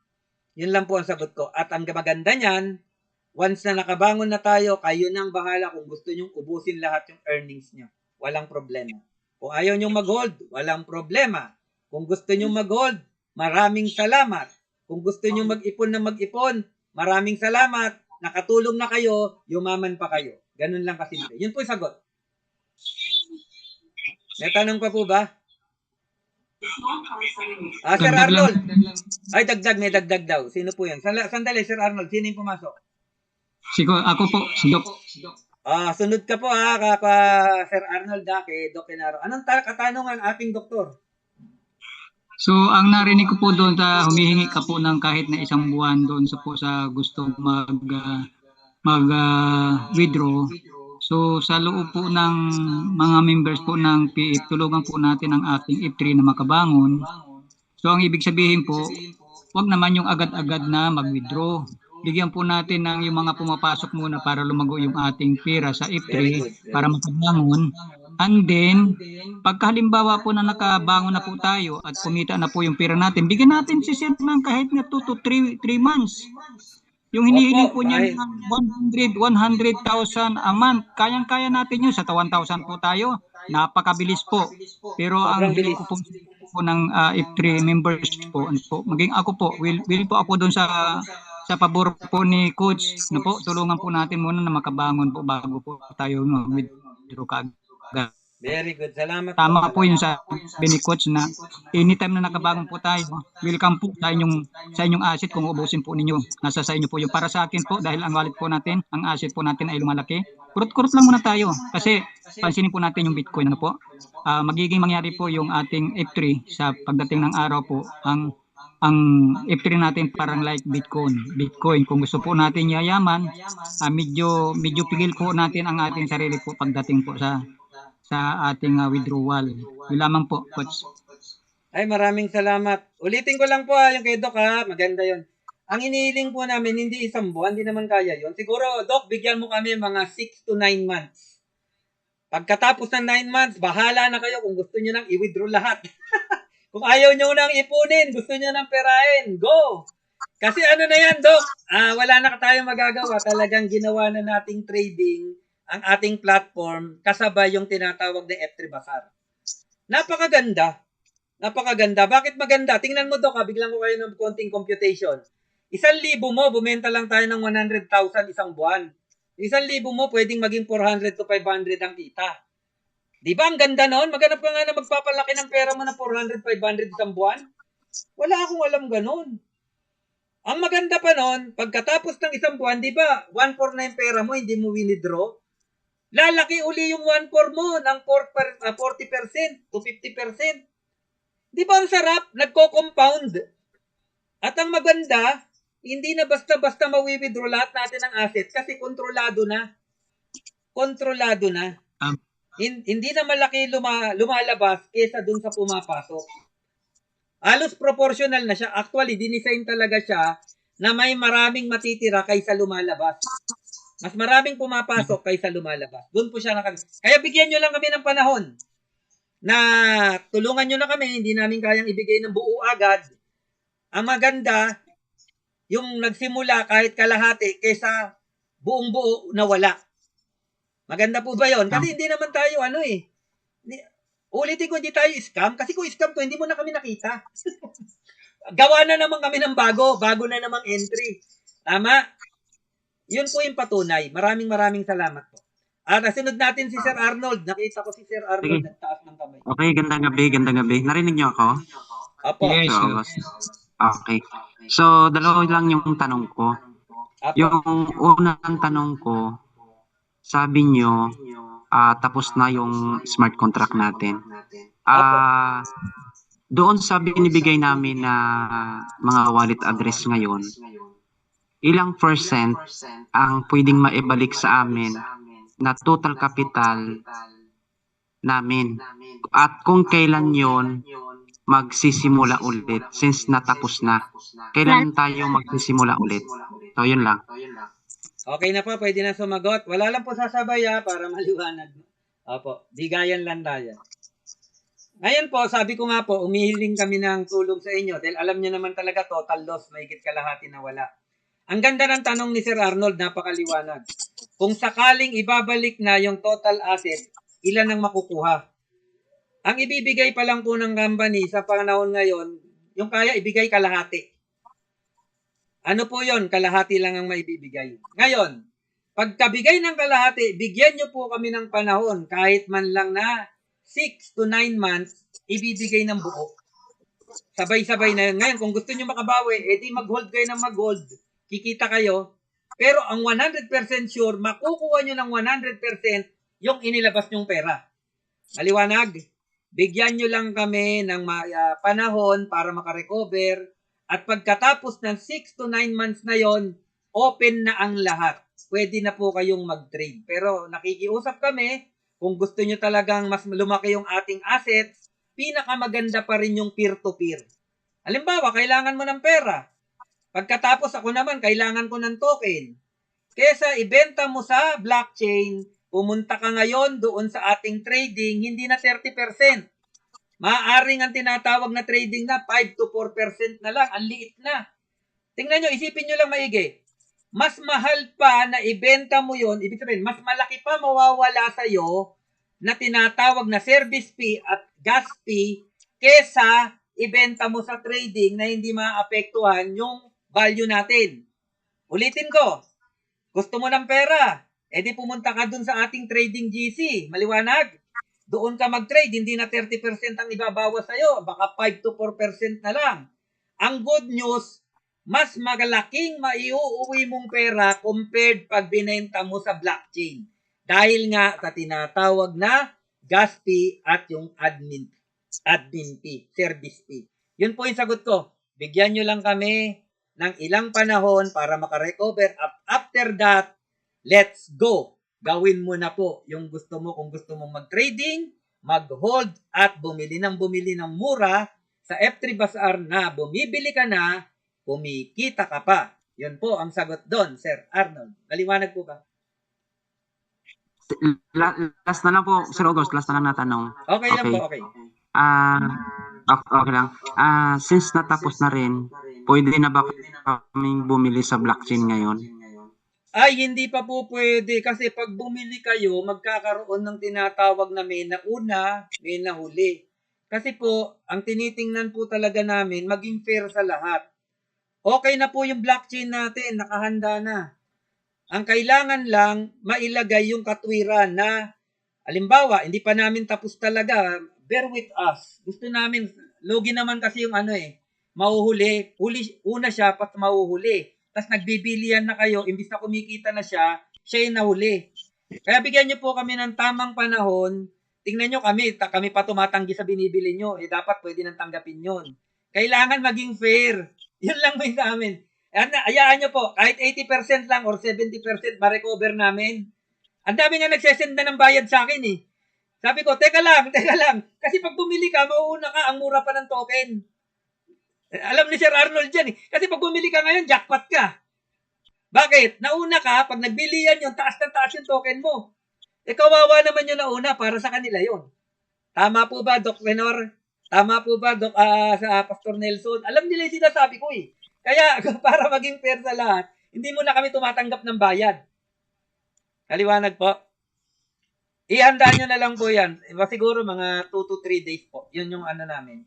Yun lang po ang sagot ko. At ang maganda niyan, once na nakabangon na tayo, kayo nang bahala kung gusto nyong ubusin lahat yung earnings nyo. Walang problema. Kung ayaw nyong mag-hold, walang problema. Kung gusto nyong mag-hold, maraming salamat. Kung gusto nyong mag-ipon, maraming salamat. Nakatulong na kayo, yumaman pa kayo. Ganun lang kasimple. Yun po yung sagot. May tanong pa po ba? Sir Arnold. Ay, dagdag. May dagdag daw. Sino po yan? Sandali, Sir Arnold. Sino yung pumasok? Ako po, si Doc. Sunod ka po Sir Arnold kay Doc Genaro. Anong katanungan ating doktor? So, ang narinig ko po doon, humihingi ka po ng kahit na isang buwan doon sa gusto withdraw. So, sa loob po ng mga members po ng PF, tulungan po natin ang ating F3 na makabangon. So, ang ibig sabihin po, wag naman yung agad-agad na mag-withdraw. Bigyan po natin ng yung mga pumapasok muna para lumago yung ating pera sa F3 para makabangon. And then, pagka halimbawa po na nakabangon na po tayo at kumita na po yung pera natin, bigyan natin si Sir ng kahit na 2 to 3 months. Yung hinihiling po niya ng 100,000 a month, kayang-kaya natin yun sa 1,000 po tayo. Napakabilis po. Pero ang hiling ko po ng F3 members po, maging ako po, will po ako doon sa pabor po ni Coach na po, tulungan po natin muna na makabangon po bago po tayo withdraw kaagad. Very good. Salamat. Tama po yun sa ni Coach na anytime na nakabangon po tayo, welcome po sa inyong asset kung ubusin po ninyo. Nasa sa inyo po yung para sa akin po dahil ang wallet po natin, ang asset po natin ay lumalaki. Kurot-kurot lang muna tayo kasi pansinin po natin yung Bitcoin po. Magiging mangyari po yung ating F3 sa pagdating ng araw po ang F3 natin parang like Bitcoin. Kung gusto po natin yayaman, medyo pigil po natin ang ating sarili po pagdating po sa ating withdrawal. Yun lamang po, Coach. Ay, maraming salamat. Ulitin ko lang po yung kay Doc maganda yon. Ang inihiling po namin, hindi isang buwan, hindi naman kaya yon. Siguro, Doc, bigyan mo kami mga 6 to 9 months. Pagkatapos ng 9 months, bahala na kayo kung gusto nyo nang i-withdraw lahat. Kung ayaw nyo nang ipunin, gusto nyo nang perahin, go! Kasi ano na yan, Doc? Wala na tayong magagawa. Talagang ginawa na nating trading ang ating platform kasabay yung tinatawag na F3 Bazaar. Napakaganda. Bakit maganda? Tingnan mo, Doc, biglang ko kayo ng konting computation. 1,000 mo, bumenta lang tayo ng 100,000 isang buwan. 1,000 mo, pwedeng maging 400 to 500 ang kita. Di ba ang ganda noon? Maghanap ka nga na magpapalaki ng pera mo na 400, 500 isang buwan. Wala akong alam ganun. Ang maganda pa noon, pagkatapos ng isang buwan, di ba, 1/4 na yung pera mo, hindi mo withdraw. Lalaki uli yung 1/4 mo ng 40% to 50%. Di ba ang sarap? Nagko-compound. At ang maganda, hindi na basta-basta mawi-withdraw lahat natin ng asset kasi kontrolado na. Hindi na malaki lumalabas kesa dun sa pumapasok. Halos proportional na siya. Actually, dinisign talaga siya na may maraming matitira kaysa lumalabas. Mas maraming pumapasok kaysa lumalabas. Doon po siya Kaya bigyan nyo lang kami ng panahon na tulungan nyo na kami. Hindi namin kayang ibigay ng buo agad. Ang maganda, yung nagsimula kahit kalahati kaysa buong-buo na wala. Maganda po ba yon? Kasi hindi naman tayo ulitin ko, hindi tayo scam. Kasi kung scam to, hindi mo na kami nakita. Gawa na naman kami ng bago na namang entry. Tama? Yun po yung patunay. Maraming salamat po. Nasunod natin si Sir Arnold. Nakita ko si Sir Arnold nagtaas ng kamay. Okay, gandang gabi. Narinig niyo ako? Opo. Yes, Okay. So, dalawa lang yung tanong ko. Opo. Yung unang tanong ko, sabi niyo, tapos na yung smart contract natin. Doon sa binibigay namin na mga wallet address ngayon, ilang percent ang pwedeng maibalik sa amin na total capital namin? At kung kailan yon magsisimula ulit since natapos na? Kailan tayo magsisimula ulit? So, yun lang. Okay na po, pwede na sumagot. Wala lang po sasabay para maliwanag. Opo, bigayan lang tayo. Ngayon po, sabi ko nga po, umihiling kami ng tulong sa inyo dahil alam niyo naman talaga total loss, mahigit kalahati na wala. Ang ganda ng tanong ni Sir Arnold, napakaliwanag. Kung sakaling ibabalik na yung total asset, ilan ang makukuha? Ang ibibigay pa lang po ng company sa panahon ngayon, yung kaya ibigay kalahati. Ano po yon? Kalahati lang ang maibibigay. Ngayon, pagkabigay ng kalahati, bigyan nyo po kami ng panahon, kahit man lang na 6 to 9 months, ibibigay ng buo. Sabay-sabay na yun. Ngayon, kung gusto nyo makabawi, edi mag-hold kayo ng mag-hold. Kikita kayo. Pero ang 100% sure, makukuha nyo ng 100% yung inilabas nyong pera. Maliwanag? Bigyan nyo lang kami ng panahon para makarecover at pagkatapos ng 6 to 9 months na yon, open na ang lahat. Pwede na po kayong mag-trade. Pero nakikiusap kami, kung gusto nyo talagang mas lumaki yung ating assets, pinakamaganda pa rin yung peer-to-peer. Halimbawa, kailangan mo ng pera. Pagkatapos ako naman, kailangan ko ng token. Kesa ibenta mo sa blockchain, pumunta ka ngayon doon sa ating trading, hindi na 30%. Maaaring ang tinatawag na trading na 5 to 4% na lang. Ang liit na. Tingnan nyo, isipin nyo lang maigi. Mas mahal pa na ibenta mo yon, ibig sabihin, mas malaki pa mawawala sa'yo na tinatawag na service fee at gas fee kesa ibenta mo sa trading na hindi maapektuhan yung value natin. Ulitin ko, gusto mo ng pera, edi pumunta ka dun sa ating trading GC. Maliwanag? Doon ka mag-trade, hindi na 30% ang ibabawas sa'yo, baka 5 to 4% na lang. Ang good news, mas magalaking maiuuwi mong pera compared pag binenta mo sa blockchain. Dahil nga sa tinatawag na gas fee at yung admin fee, service fee. Yun po yung sagot ko. Bigyan nyo lang kami ng ilang panahon para makarecover. After that, let's go. Gawin mo na po yung gusto mo. Kung gusto mong mag-trading, mag-hold at bumili ng mura sa F3 Bazaar na bumibili ka na, kumikita ka pa. Yun po ang sagot doon, Sir Arnold. Maliwanag po ba? Last na lang po, Sir August, last na lang natanong. Okay lang po, okay. Okay lang. Since natapos na rin, pwede na ba kaming bumili sa blockchain ngayon? Ay, hindi pa po pwede kasi pag bumili kayo, magkakaroon ng tinatawag na may nauna, may nahuli. Kasi po, ang tinitingnan po talaga namin, maging fair sa lahat. Okay na po yung blockchain natin, nakahanda na. Ang kailangan lang, mailagay yung katwiran na, halimbawa, hindi pa namin tapos talaga, bear with us. Gusto namin, logi naman kasi yung mahuhuli. Una siya, pat mahuhuli. Tapos nagbibilian na kayo, imbis na kumikita na siya yung nahuli. Kaya bigyan nyo po kami ng tamang panahon. Tingnan nyo kami pa tumatanggi sa binibili nyo. Dapat pwede nang tanggapin yun. Kailangan maging fair. Yun lang may sa amin. Ayaan nyo po, kahit 80% lang or 70% ma-recover namin. Ang dami nga nagsesend na ng bayad sa akin eh. Sabi ko, teka lang. Kasi pag bumili ka, mauuna ka, ang mura pa ng token. Alam ni Sir Arnold dyan eh. Kasi pag bumili ka ngayon, jackpot ka. Bakit? Nauna ka, pag nagbili yan yung taas ng taas yung token mo. Kawawa naman yung nauna para sa kanila yon. Tama po ba, Doc Renor? Tama po ba, Doc, sa Pastor Nelson? Alam nila yung sinasabi ko eh. Kaya, para maging fair sa lahat, hindi mo na kami tumatanggap ng bayad. Kaliwanag po. Ihanda nyo na lang po yan. Siguro mga 2 to 3 days po. Yun yung namin.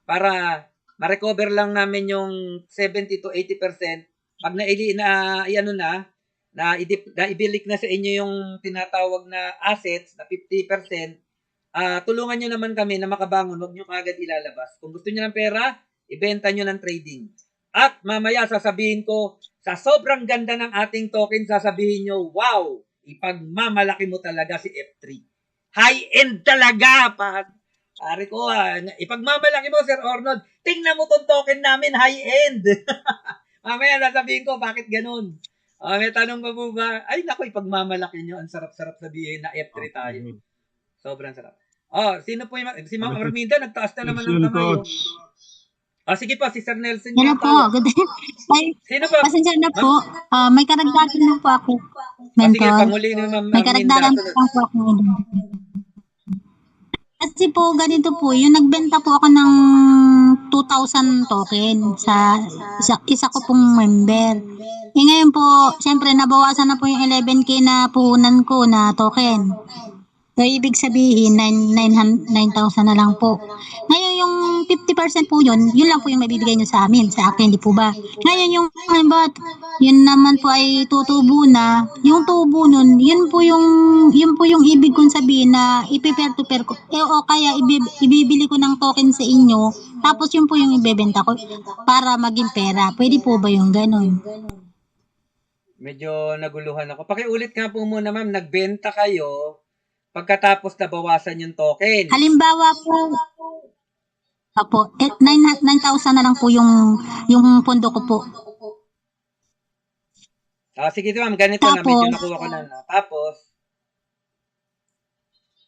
Para ma-recover lang namin yung 70 to 80%. Pag ibilik na sa inyo yung tinatawag na assets na 50%, tulungan nyo naman kami na makabangon. Huwag nyo kagad ilalabas. Kung gusto nyo ng pera, ibenta nyo ng trading. At mamaya sasabihin ko, sa sobrang ganda ng ating token, sasabihin nyo, wow, ipagmamalaki mo talaga si F3. High-end talaga, pare ko ipagmamalaki mo, Sir Arnold. Tingnan mo tong token namin, high-end. Mamaya sasabihin ko, bakit ganun? May tanong pa po ba? Ay, naku, ipagmamalaki nyo. Ang sarap-sarap sabihin na F3 tayo. Sobrang sarap. Sino po yung, si Ma'am Arminda, nagtaas na naman ng kamay. Sige po, si Sir Nelson. Hello po, good day. Sino po? Pasensya na po. May karagdagan lang po ako. Sige, Mentor. panguli ni Ma'am May karagdagan Arminda. lang po ako. Kasi po, ganito po, yung nagbenta po ako ng 2,000 token sa isa ko pong member. Ngayon po, siyempre, nabawasan na po yung 11K na puhunan ko na token. So, ibig sabihin, 9,000 na lang po. Ngayon, yung 50% po yun lang po yung mabibigay nyo sa amin, sa akin, di po ba? Ngayon, yun naman po ay tutubo na. Yung tubo nun, yun po yung ibig kong sabihin na ipiper to pair ko. O kaya, ibibili ko ng token sa inyo, tapos yun po yung ibebenta ko para maging pera. Pwede po ba yung ganun? Medyo naguluhan ako. Pakiulit nga po muna, ma'am. Nagbenta kayo pagkatapos nabawasan yung token. Halimbawa po, opo, 9,000 na lang po yung pondo ko po. Sige ma'am, ganito na. Medyo Tapos, nakuha ko na. Tapos,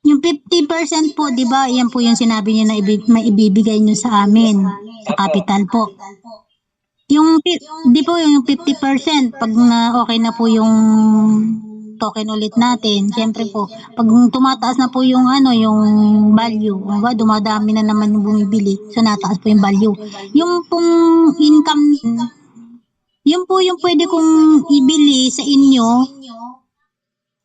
yung 50% po, di ba, yan po yung sinabi niyo na maibibigay niyo sa amin, sa Opo. capital po. Yung, di po yung 50%, pag okay na po yung token ulit natin, siyempre po, pag tumataas na po yung yung value, diba, dumadami na naman yung bumibili, so nataas po yung value. Yung pong income, yun po yung pwede kong ibili sa inyo,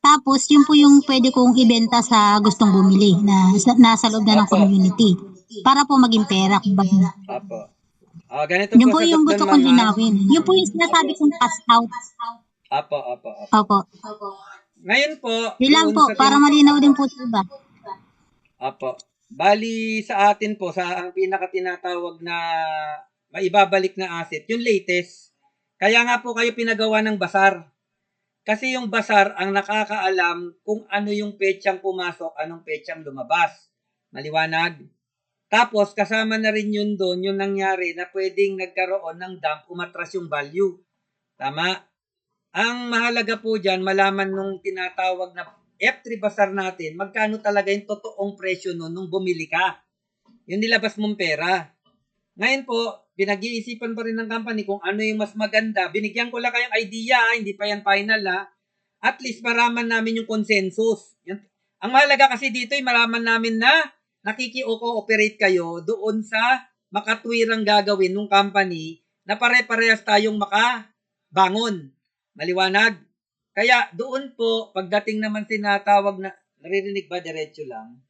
tapos yun po yung pwede kong ibenta sa gustong bumili na nasa loob na ng Opo. community para po maging pera. Kumbaga. Opo. Ganito Yun po po yung sagot gusto doon, kong ma'am. linawin. Yun po yung sinasabi kong cash out. Opo. Opo. Ngayon po, Yun lang doon po, sa para malinaw din po sa iba. Opo. Bali sa atin po, sa ang pinaka-tinatawag na maibabalik na asset, yung latest. Kaya nga po kayo pinagawa ng basar. Kasi yung basar ang nakakaalam kung ano yung petsang pumasok, anong petsang lumabas. Maliwanag? Tapos, kasama na rin yun doon, yung nangyari na pwedeng nagkaroon ng dump, umatras yung value. Tama? Ang mahalaga po dyan, malaman nung tinatawag na F3 Basar natin, magkano talaga yung totoong presyo nun nung bumili ka. Yung nilabas mong pera. Ngayon po, pinag-iisipan pa rin ng company kung ano yung mas maganda. Binigyan ko lang kayong idea, hindi pa yan final ha. At least maraman namin yung consensus. Ang mahalaga kasi dito ay maraman namin na nakiki-cooperate kayo doon sa makatwirang gagawin ng company na pare-parehas tayong makabangon. Maliwanag? Kaya doon po, pagdating naman tinatawag na, naririnig ba diretso lang?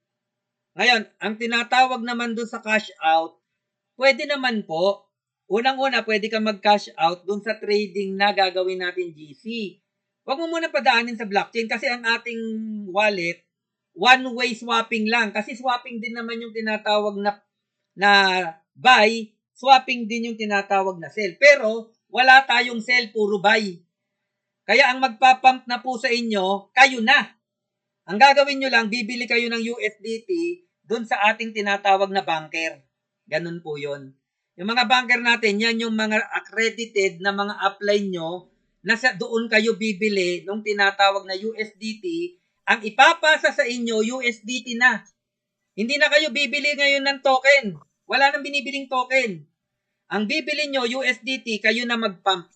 Ngayon, ang tinatawag naman doon sa cash out, pwede naman po. Unang-una, pwede ka mag-cash out doon sa trading na gagawin natin GC. Huwag mo muna padaanin sa blockchain kasi ang ating wallet, one-way swapping lang. Kasi swapping din naman yung tinatawag na buy, swapping din yung tinatawag na sell. Pero wala tayong sell, puro buy. Kaya ang magpapump na po sa inyo, kayo na. Ang gagawin nyo lang, bibili kayo ng USDT doon sa ating tinatawag na banker. Ganun po yon. Yung mga banker natin, yan yung mga accredited na mga upline nyo na doon kayo bibili nung tinatawag na USDT. Ang ipapasa sa inyo, USDT na. Hindi na kayo bibili ngayon ng token. Wala nang binibiling token. Ang bibili nyo, USDT, kayo na mag-pump.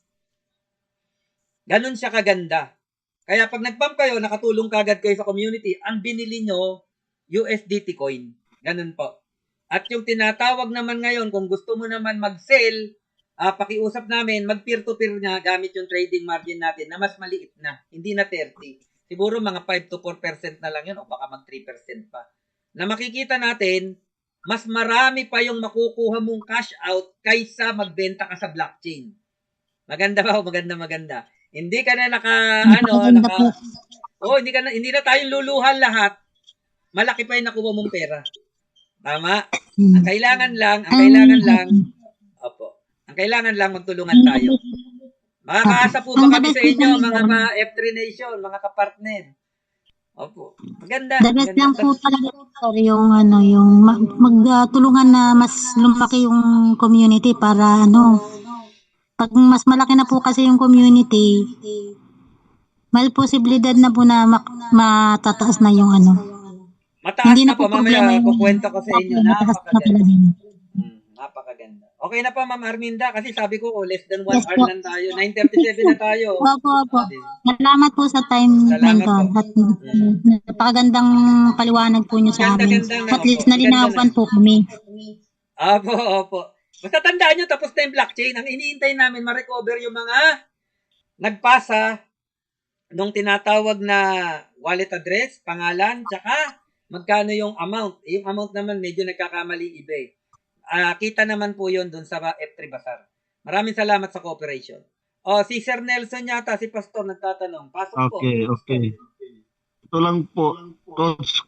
Ganun siya kaganda. Kaya pag nag-pump kayo, nakatulong kagad kayo sa community, ang binili nyo, USDT coin. Ganun po. At yung tinatawag naman ngayon, kung gusto mo naman mag-sell, pakiusap namin, mag-peer-to-peer na gamit yung trading margin natin na mas maliit na. Hindi na 30. Siguro mga 5 to 4% na lang yun o baka mag 3% pa. Na makikita natin, mas marami pa yung makukuha mong cash out kaysa magbenta ka sa blockchain. Maganda ba o maganda? Hindi ka na hindi na tayong luluhan lahat. Malaki pa yung nakuha mong pera. Tama? Ang kailangan lang, magtulungan tayo. Makakaasa po ba kami sa inyo, mga F3 Nation, mga kapartner? Opo. Maganda. The best lang po talaga sir, yung magtulungan na mas lumaki yung community para pag mas malaki na po kasi yung community, may posibilidad na po na matataas na yung Mataas hindi na na po, po problema mamaya yung kukwento ko sa inyo. mataas na Napakaganda. talaga. Napakaganda. Okay na pa, Ma'am Arminda, kasi sabi ko, less than 1 Yes hour po. lang tayo. 9:37 na tayo. Opo. Salamat po sa time, Salamat Mentor. po. At napakagandang paliwanag po niyo sa amin. Ganda na, At least opo. nalinawan po kami. Opo. Basta tandaan nyo, tapos na yung blockchain. Ang iniintay namin, ma-recover yung mga nagpasa nung tinatawag na wallet address, pangalan, tsaka magkano yung amount. Yung amount naman, medyo nagkakamali iba eh. Kita naman po yun dun sa F3 Basar. Maraming salamat sa cooperation. Si Sir Nelson yata, si Pastor, nagtatanong. Pasok po. Okay. Ito lang po,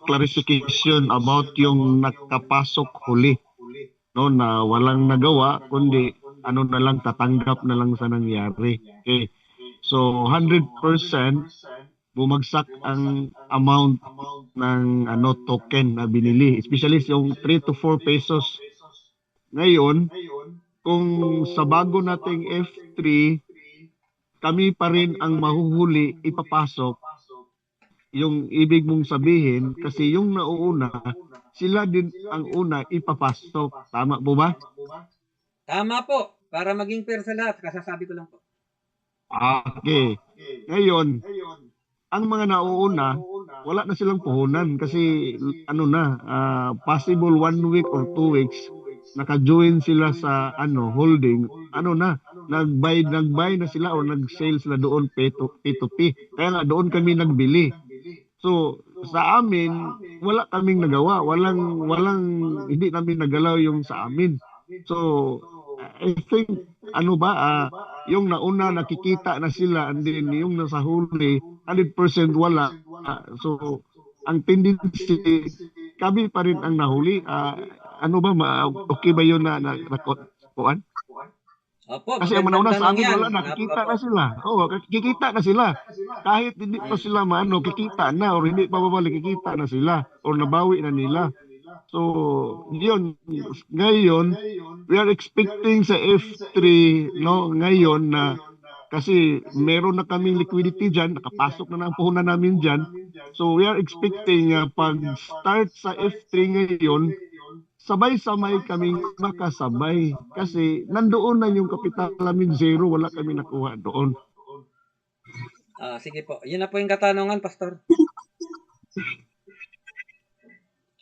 clarification about yung nakapasok huli. No, na walang nagawa, kundi na lang, tatanggap na lang sa nangyari. Okay. So 100% bumagsak ang amount ng token na binili, especially yung 3 to 4 pesos. Ngayon, kung sa bago nating F3 kami pa rin ang mahuhuli ipapasok, yung ibig mong sabihin kasi yung nauuna sila din ang una ipapasok. Tama po ba? Tama po. Para maging fair sa lahat, kasasabi ko lang po. Okay. Ngayon, ang mga nauuna, wala na silang puhunan kasi possible 1 week or 2 weeks naka-join sila sa holding, nag-buy na sila or nag-sale sila doon P2P. Kaya nga doon kami nagbili. So sa amin, wala kaming nagawa, walang hindi namin nagalaw yung sa amin. So I think yung nauna nakikita na sila and then yung nasa huli 100% wala. So ang tendency kami pa rin ang nahuli. Okay ba yun na kuan? Opo, Kasi ang magandang manauna sa tanong amin yan. wala na, kikita na sila. Oo, kikita na sila. Kahit hindi pa sila kikita na or hindi pa babalik, kikita na sila or nabawi na nila. So, yun. Ngayon, we are expecting sa F3 ngayon na kasi meron na kaming liquidity dyan, nakapasok na ang puhunan namin dyan. So, we are expecting pag start sa F3 ngayon, sabay-sabay kaming makasabay kasi nandoon na yung kapital namin zero, wala kami nakuha doon. Sige po. Yun na po yung katanungan, Pastor.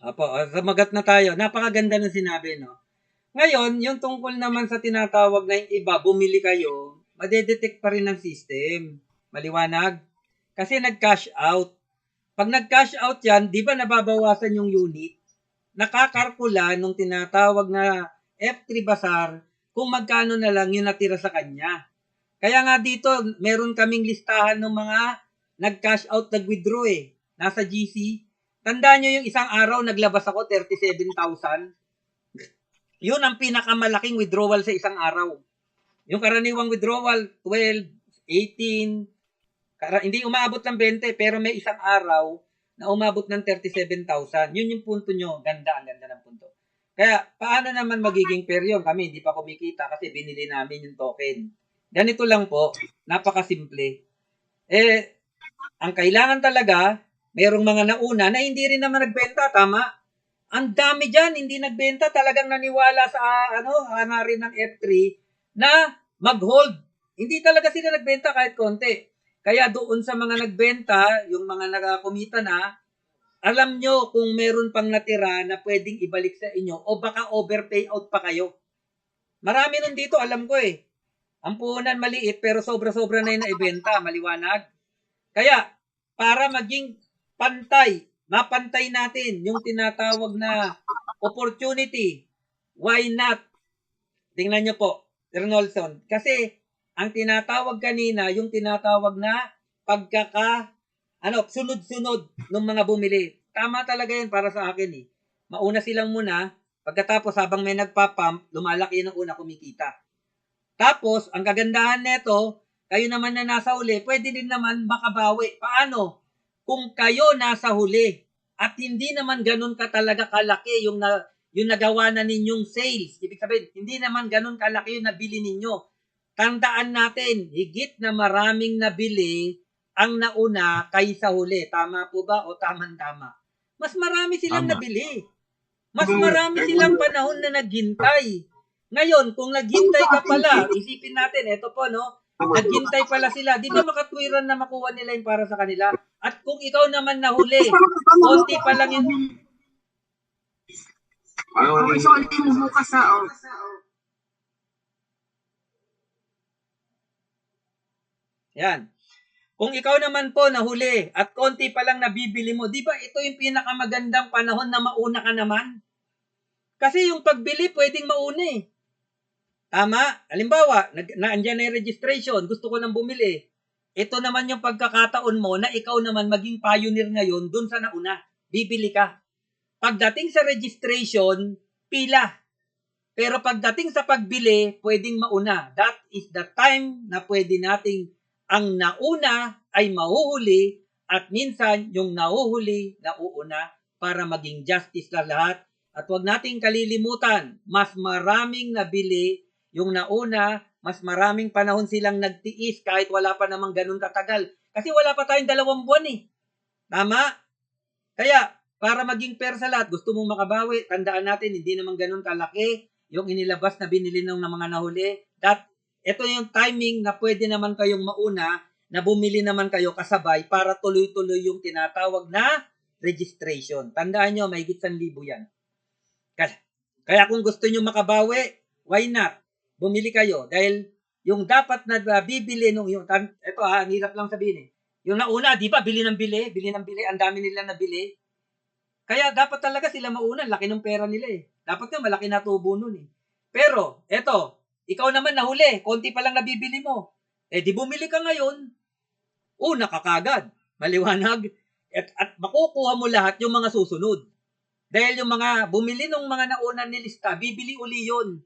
Opo, sumagat na tayo. Napakaganda ng sinabi, no? Ngayon, yung tungkol naman sa tinatawag na yung iba, bumili kayo, madedetect pa rin ng system. Maliwanag? Kasi nag-cash out. Pag nag-cash out yan, di ba nababawasan yung unit? Nakakarkula nung tinatawag na F3 Bazaar kung magkano na lang yung natira sa kanya. Kaya nga dito, meron kaming listahan ng mga nag-cash out, nag-withdraw Nasa GC. Tandaan nyo yung isang araw, naglabas ako 37,000. Yun ang pinakamalaking withdrawal sa isang araw. Yung karaniwang withdrawal, 12, 18, hindi umaabot ng 20, pero may isang araw na umabot ng 37,000. Yun yung punto nyo. Ang ganda ng punto. Kaya, paano naman magiging fair yun? Kami, hindi pa kumikita kasi binili namin yung token. Ganito lang po, napakasimple. Ang kailangan talaga, merong mga nauna na hindi rin naman nagbenta, tama? Ang dami dyan, hindi nagbenta, talagang naniwala sa hangarin ng F3 na mag-hold. Hindi talaga sila nagbenta kahit konti. Kaya doon sa mga nagbenta, yung mga nakakumita na, alam nyo kung meron pang natira na pwedeng ibalik sa inyo o baka overpay out pa kayo. Marami nun dito, alam ko Ang puhunan maliit pero sobra-sobra na yung naibenta, maliwanag. Kaya, para maging mapantay natin yung tinatawag na opportunity, why not? Tingnan nyo po, Ernolson. Kasi, ang tinatawag kanina, yung tinatawag na sunod-sunod ng mga bumili. Tama talaga yan para sa akin Mauna silang muna, pagkatapos habang may nagpapump, lumalaki ng una kumikita. Tapos, ang kagandahan nito, kayo naman na nasa huli, pwede din naman makabawi. Paano? Kung kayo nasa huli at hindi naman ganun ka talaga kalaki yung nagawa na ninyong sales. Ibig sabihin, hindi naman ganun kalaki yung nabili ninyo. Tandaan natin, higit na maraming nabili ang nauna kaysa huli. Tama po ba o tama-tama? Mas marami silang nabili. Mas marami silang panahon na naghintay. Ngayon, kung naghintay ka pala, isipin natin, eto po, naghintay pala sila. Di ba makatwiran na makuha nila yung para sa kanila? At kung ikaw naman nahuli, konti pa lang yung... Yan. Kung ikaw naman po nahuli at konti pa lang nabibili mo, di ba ito yung pinakamagandang panahon na mauna ka naman? Kasi yung pagbili pwedeng mauna Tama? Halimbawa, naandyan na yung registration, gusto ko nang bumili. Ito naman yung pagkakataon mo na ikaw naman maging pioneer ngayon dun sa nauna. Bibili ka. Pagdating sa registration, pila. Pero pagdating sa pagbili, pwedeng mauna. That is the time na pwede nating ang nauna ay mahuhuli at minsan yung nahuhuli nauuna para maging justice sa lahat. At huwag nating kalilimutan, mas maraming nabili yung nauna, mas maraming panahon silang nagtiis kahit wala pa namang ganun katagal. Kasi wala pa tayong 2 buwan eh. Tama? Kaya, para maging fair sa lahat, gusto mong makabawi, tandaan natin, hindi naman ganun kalaki yung inilabas na binili ng mga nahuli. Ito yung timing na pwede naman kayong mauna na bumili naman kayo kasabay para tuloy-tuloy yung tinatawag na registration. Tandaan nyo, may 1,000 yan. Kaya kung gusto nyo makabawi, why not? Bumili kayo. Dahil yung dapat na bibili nung yung, ito ang hirap lang sabihin eh. Yung nauna, di ba, bili ng bili, ang dami nila nabili. Kaya dapat talaga sila mauna, laki ng pera nila eh. Dapat nga malaki na tubo nun eh. Pero, eto, ikaw naman nahuli, konti pa lang nabibili mo. Di bumili ka ngayon, una ka kagad, maliwanag, at makukuha mo lahat yung mga susunod. Dahil yung mga bumili ng mga nauna nilista, bibili uli yun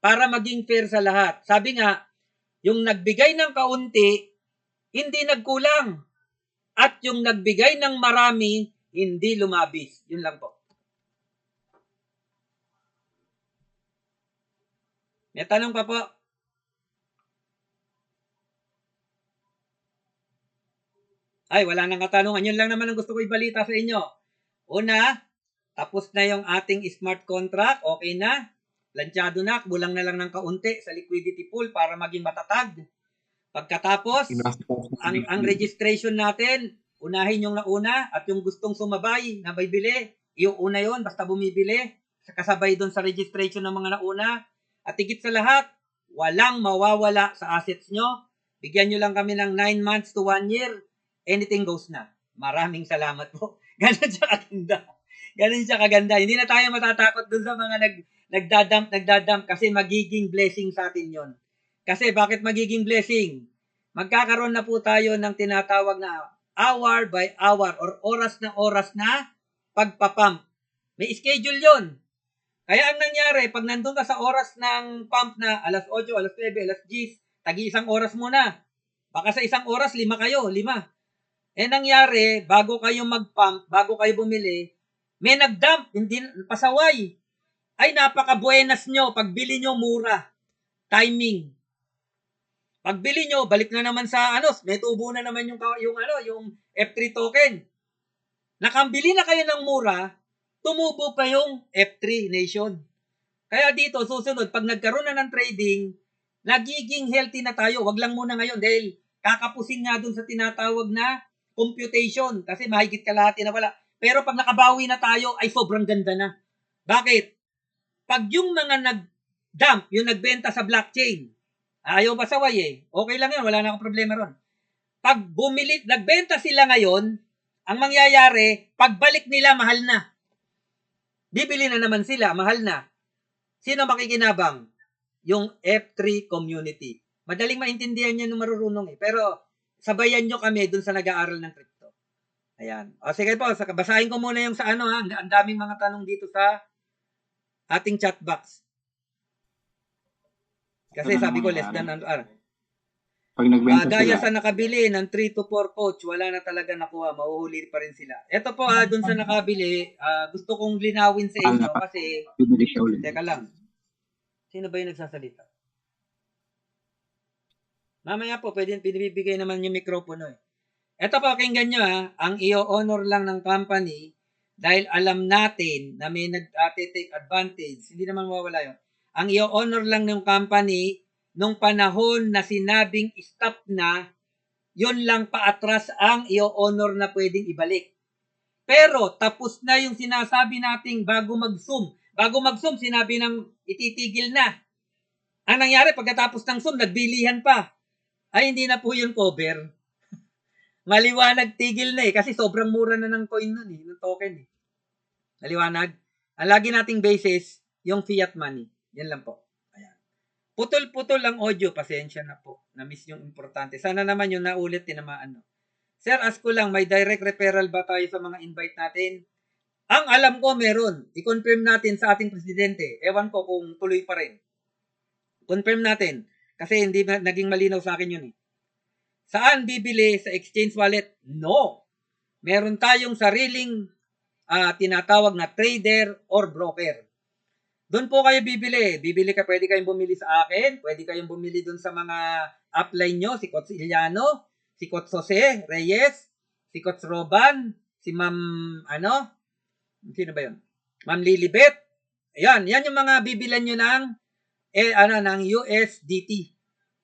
para maging fair sa lahat. Sabi nga, yung nagbigay ng kaunti, hindi nagkulang. At yung nagbigay ng marami, hindi lumabis. Yun lang po. May tanong pa po? Ay, wala nang katanungan. Yun lang naman ang gusto ko ibalita sa inyo. Una, tapos na yung ating smart contract. Okay na. Planchado na. Kulang na lang ng kaunti sa liquidity pool para maging matatag. Pagkatapos, ang registration natin, unahin yung nauna at yung gustong sumabay na bibili, yung una yon basta bumibili, kasabay doon sa registration ng mga nauna. At higit sa lahat, walang mawawala sa assets nyo. Bigyan nyo lang kami ng 9 months to 1 year. Anything goes na. Maraming salamat po. Ganun siya kaganda. Ganun siya kaganda. Hindi na tayo matatakot dun sa mga nagdadump kasi magiging blessing sa atin yon. Kasi bakit magiging blessing? Magkakaroon na po tayo ng tinatawag na hour by hour or oras na pagpapump. May schedule yon. Kaya ang nangyari, pag nandun ka sa oras ng pump na alas 8, alas 9, alas 10, tagi-1 oras muna. Baka sa 1 oras, 5 kayo, 5. Nangyari, bago kayo mag-pump, bago kayo bumili, may nag-dump, hindi pasaway. Ay, napaka-buenas nyo. Pagbili nyo, mura. Timing. Pagbili nyo, balik na naman sa may tubo na naman yung F3 token. Nakambili na kayo ng mura, tumubo pa yung F3 Nation. Kaya dito, susunod, pag nagkaroon na ng trading, nagiging healthy na tayo. Wag lang muna ngayon dahil kakapusin nga dun sa tinatawag na computation kasi mahigit kalahati na wala. Pero pag nakabawi na tayo, ay sobrang ganda na. Bakit? Pag yung mga nag-dump, yung nagbenta sa blockchain, ayaw pasaway eh. Okay lang yan, wala na akong problema ron. Pag nagbenta sila ngayon, ang mangyayari, pagbalik nila, mahal na. Bibili na naman sila, mahal na. Sino makikinabang? Yung F3 community. Madaling maintindihan yan ng marurunong eh. Pero sabayan nyo kami dun sa nag-aaral ng crypto. Ayan. O sige po, basahin ko muna yung sa ang daming mga tanong dito sa ating chat box. Kasi sabi ko less than Pag nagbenta gaya sila. sa nakabili ng 3 to 4 coach, wala na talaga nakuha, mahuhuli pa rin sila. Ito po, dun sa nakabili, gusto kong linawin sa inyo kasi, Bibili siya ulit. teka lang, sino ba yung nagsasalita? Mamaya po, pinibigay naman yung mikropono eh. Ito po, pakinggan nyo ang i-honor lang ng company dahil alam natin na may nag-take advantage, hindi naman mawawala yun. Ang i-honor lang ng company nung panahon na sinabing stop na, yun lang paatras ang i-honor na pwedeng ibalik. Pero tapos na yung sinasabi nating bago mag-zoom. Bago mag-zoom, sinabi ng ititigil na. Ang nangyari, pagkatapos ng zoom, nagbilihan pa. Ay, hindi na po yung cover. Maliwanag, tigil na eh. Kasi sobrang mura na ng coin nun eh, ng token eh. Maliwanag. Ang lagi nating basis, yung fiat money. Yan lang po. Ayan. Putol-putol ang audio. Pasensya na po. Na-miss yung importante. Sana naman yung naulit, tinamaan. Sir, ask ko lang, may direct referral ba tayo sa mga invite natin? Ang alam ko, meron. I-confirm natin sa ating presidente. Ewan ko kung tuloy pa rin. Confirm natin. Kasi hindi naging malinaw sa akin yun eh. Saan bibili? Sa exchange wallet? No. Meron tayong sariling tinatawag na trader or broker. Doon po kayo bibili. Pwede kayong bumili sa akin, pwede kayong bumili doon sa mga upline nyo, si Coach Iliano, si Coach Jose Reyes, si Coach Roban, si Ma'am, sino ba yun? Ma'am Lilibet. Ayan, yan yung mga bibilan nyo ng USDT.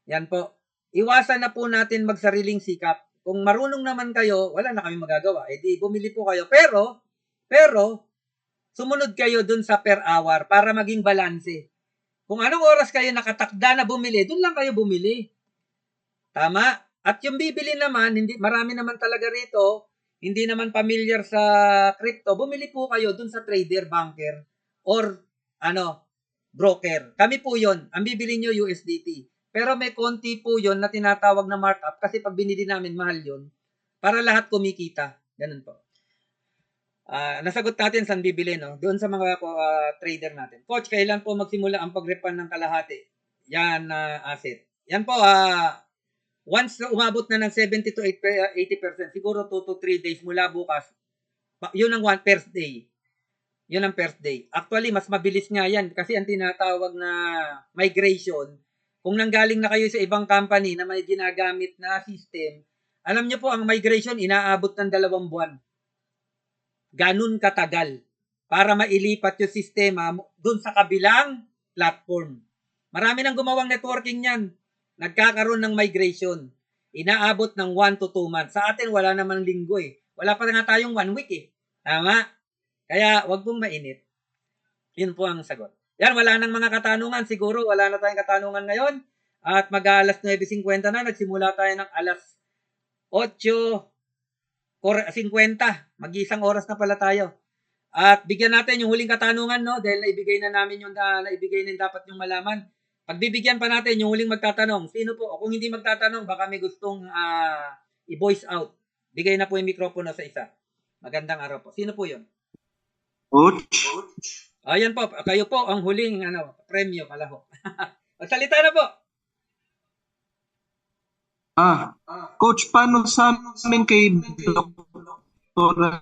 Yan po. Iwasan na po natin magsariling sikap. Kung marunong naman kayo, wala na kayong magagawa. Eh di, bumili po kayo. Pero, sumunod kayo dun sa per hour para maging balanse. Kung anong oras kayo nakatakda na bumili, dun lang kayo bumili. Tama? At yung bibili naman, marami naman talaga rito, hindi naman familiar sa crypto, bumili po kayo dun sa trader, banker, or broker. Kami po yon. Ang bibili nyo USDT. Pero may konti po yon na tinatawag na markup kasi pag binili namin, mahal yon para lahat kumikita. Ganun po. Nasagot natin saan bibili, no? Doon sa mga trader natin. Coach, kailan po magsimula ang pag-refund ng kalahati? Yan, asset. Yan po, once umabot na ng 70 to 80%, siguro 2 to 3 days mula bukas, yun ang first day. Yun ang first day. Actually, mas mabilis nga yan kasi ang tinatawag na migration, kung nanggaling na kayo sa ibang company na may ginagamit na system, alam nyo po, ang migration inaabot ng 2 buwan. Ganun katagal para mailipat yung sistema dun sa kabilang platform. Marami nang gumawang networking yan. Nagkakaroon ng migration. Inaabot ng 1 to 2 months. Sa atin, wala namang linggo eh. Wala pa nga tayong 1 week eh. Tama? Kaya, wag pong mainit. Yun po ang sagot. Yan, wala nang mga katanungan. Siguro, wala na tayong katanungan ngayon. At mag-alas 9:50 na. Nagsimula tayo ng alas 8:50. Mag-isang oras na pala tayo. At bigyan natin yung huling katanungan, no? Dahil naibigay na namin yung naibigay na dapat yung malaman. Pagbibigyan pa natin yung huling magtatanong. Sino po? O kung hindi magtatanong, baka may gustong i-voice out. Bigay na po yung mikropono sa isa. Magandang araw po. Sino po yun? Coach? Ayan po. Kayo po ang huling premyo. Kalahok. Magsalita na po. Coach, paano sa amin kay Dr.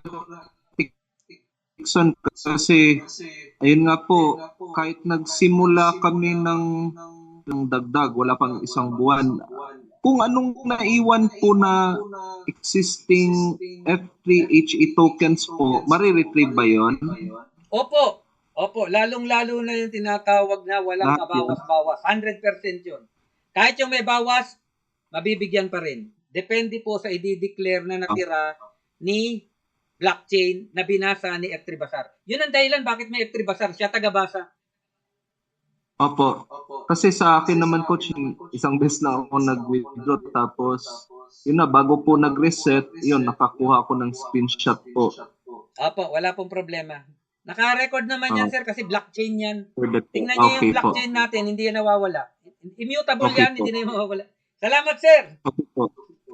Dixon? Kasi, ayun nga po, kahit nagsimula kami ng dagdag, wala pang isang buwan. Kung anong naiwan po na existing F3HE tokens po, mariretrieve ba yun? Opo. Lalong-lalo na yung tinatawag na walang kabawas-bawas. 100% yun. Kahit yung may bawas, mabibigyan pa rin. Depende po sa i-declare na natira ni blockchain na binasa ni F3 Basar. Yun ang dahilan bakit may F3 Basar. Siya taga-basa. Opo. Kasi sa akin naman, Coach, isang beses lang ako nag-withdraw. Tapos, yun na, bago po nag-reset, yun, nakakuha ako ng screenshot po. Opo, wala pong problema. Naka-record naman yan, sir, kasi blockchain yan. Tingnan niyo Okay yung blockchain natin, hindi yan nawawala. Immutable yan, hindi na yung mawawala. Salamat, sir. Okay po.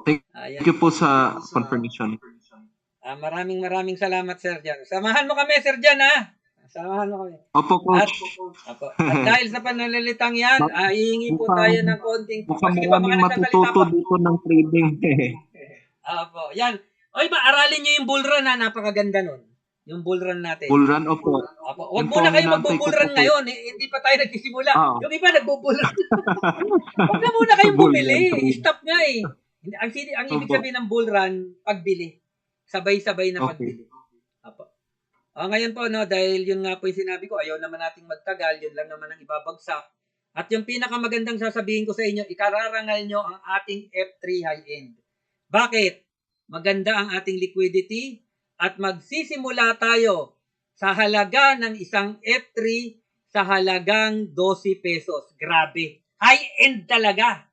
Thank you po sa confirmation. Maraming salamat, sir, dyan. Samahan mo kami, sir, dyan, ha? Samahan mo kami. Opo, Coach. At dahil sa pananalitang yan, hihingi po tayo ng konting... Mukhang maraming matututo dito ng trading. Opo, yan. Oy, aralin nyo yung bull run, ha? Napakaganda nun. Yung bull run natin. Bull run, opo. Huwag muna kayo magbubull run ngayon. Hindi pa tayo nagsisimula. Yung iba nagbubull run. Huwag na muna kayong bumili. Stop nga eh. Ang ibig sabihin ng bull run, pagbili. Sabay-sabay na pagbili. Opo. Ngayon po, no, dahil yun nga po yung sinabi ko, ayaw naman nating magtagal, yun lang naman ang ibabagsak. At yung pinakamagandang sasabihin ko sa inyo, ikararangal nyo ang ating F3 high-end. Bakit? Maganda ang ating liquidity at magsisimula tayo sa halaga ng isang F3 sa halagang 12 pesos. Grabe. High-end talaga.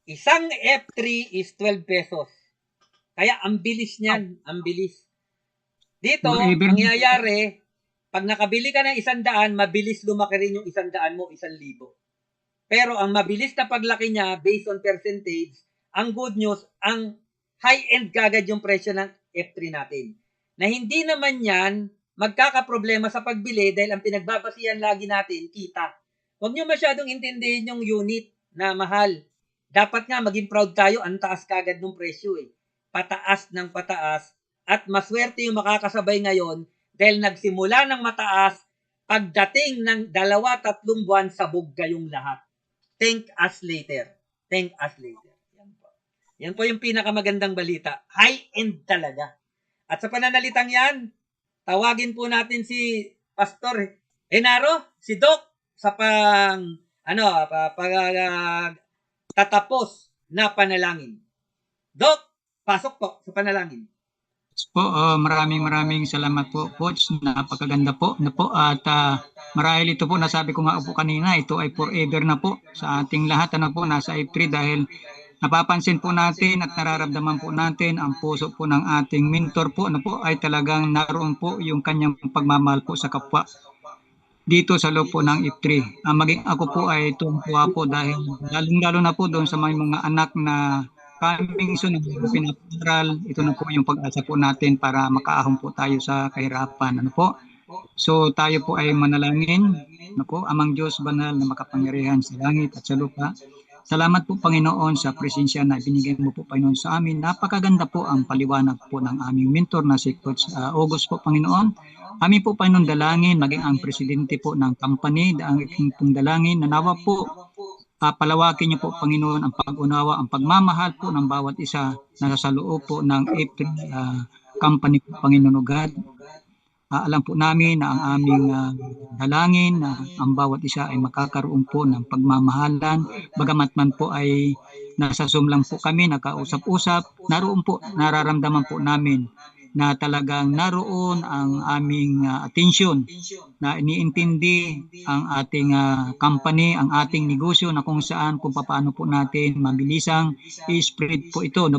Isang F3 is 12 pesos. Kaya ang bilis niyan, ang bilis. Dito, mangyayari, pag nakabili ka ng 100, mabilis lumaki rin yung 100 mo, 1,000. Pero ang mabilis na paglaki niya, based on percentage, ang good news, ang high-end kagad yung presyo ng F3 natin. Na hindi naman yan magkakaproblema sa pagbili dahil ang pinagbabasihan lagi natin, kita. Huwag nyo masyadong intindihin yung unit na mahal. dapat nga maging proud tayo, ang taas kagad ng presyo eh. Pataas ng pataas, at maswerte yung makakasabay ngayon dahil nagsimula ng mataas, pagdating ng 2-3 buwan, sabog kayong lahat. Thank us later. Thank us later. Yan po. Yan po yung pinakamagandang balita. High-end talaga. At sa pananalitang yan, tawagin po natin si Pastor Henaro, si Doc, sa tatapos na panalangin. Doc, pasok po sa panalangin. Po, maraming salamat po, Coach. Napakaganda po na po, at marahil ito po, nasabi ko nga po kanina, ito ay forever na po sa ating lahat po nasa F3, dahil napapansin po natin at nararamdaman po natin ang puso po ng ating mentor po ay talagang naroon po yung kanyang pagmamahal po sa kapwa dito sa loob po ng F3. Maging ako po ay tuwang-tuwa po dahil lalong-lalo na po doon sa mga anak na coming soon, pinaparal, ito na po yung pag-asa po natin para makaahon po tayo sa kahirapan. So tayo po ay manalangin. Amang Diyos banal na makapangyarihan sa langit at sa lupa. Salamat po, Panginoon, sa presensya na binigay mo po, Panginoon, sa amin. Napakaganda po ang paliwanag po ng aming mentor na si Coach August po, Panginoon. Amin po, Panginoon, dalangin, maging ang presidente po ng company, ang aking pong dalangin, nanawa po, palawakin niyo po, Panginoon, ang pag-unawa, ang pagmamahal po ng bawat isa na sa loob po ng F3 company po, Panginoon o God. Alam po namin na ang aming dalangin na ang bawat isa ay makakaroon po ng pagmamahalan. Bagamat man po ay nasa Zoom lang po kami, nakausap-usap, naroon po, nararamdaman po namin na talagang naroon ang aming atensyon na iniintindi ang ating company, ang ating negosyo na kung saan, kung paano po natin mabilisang i-spread po ito.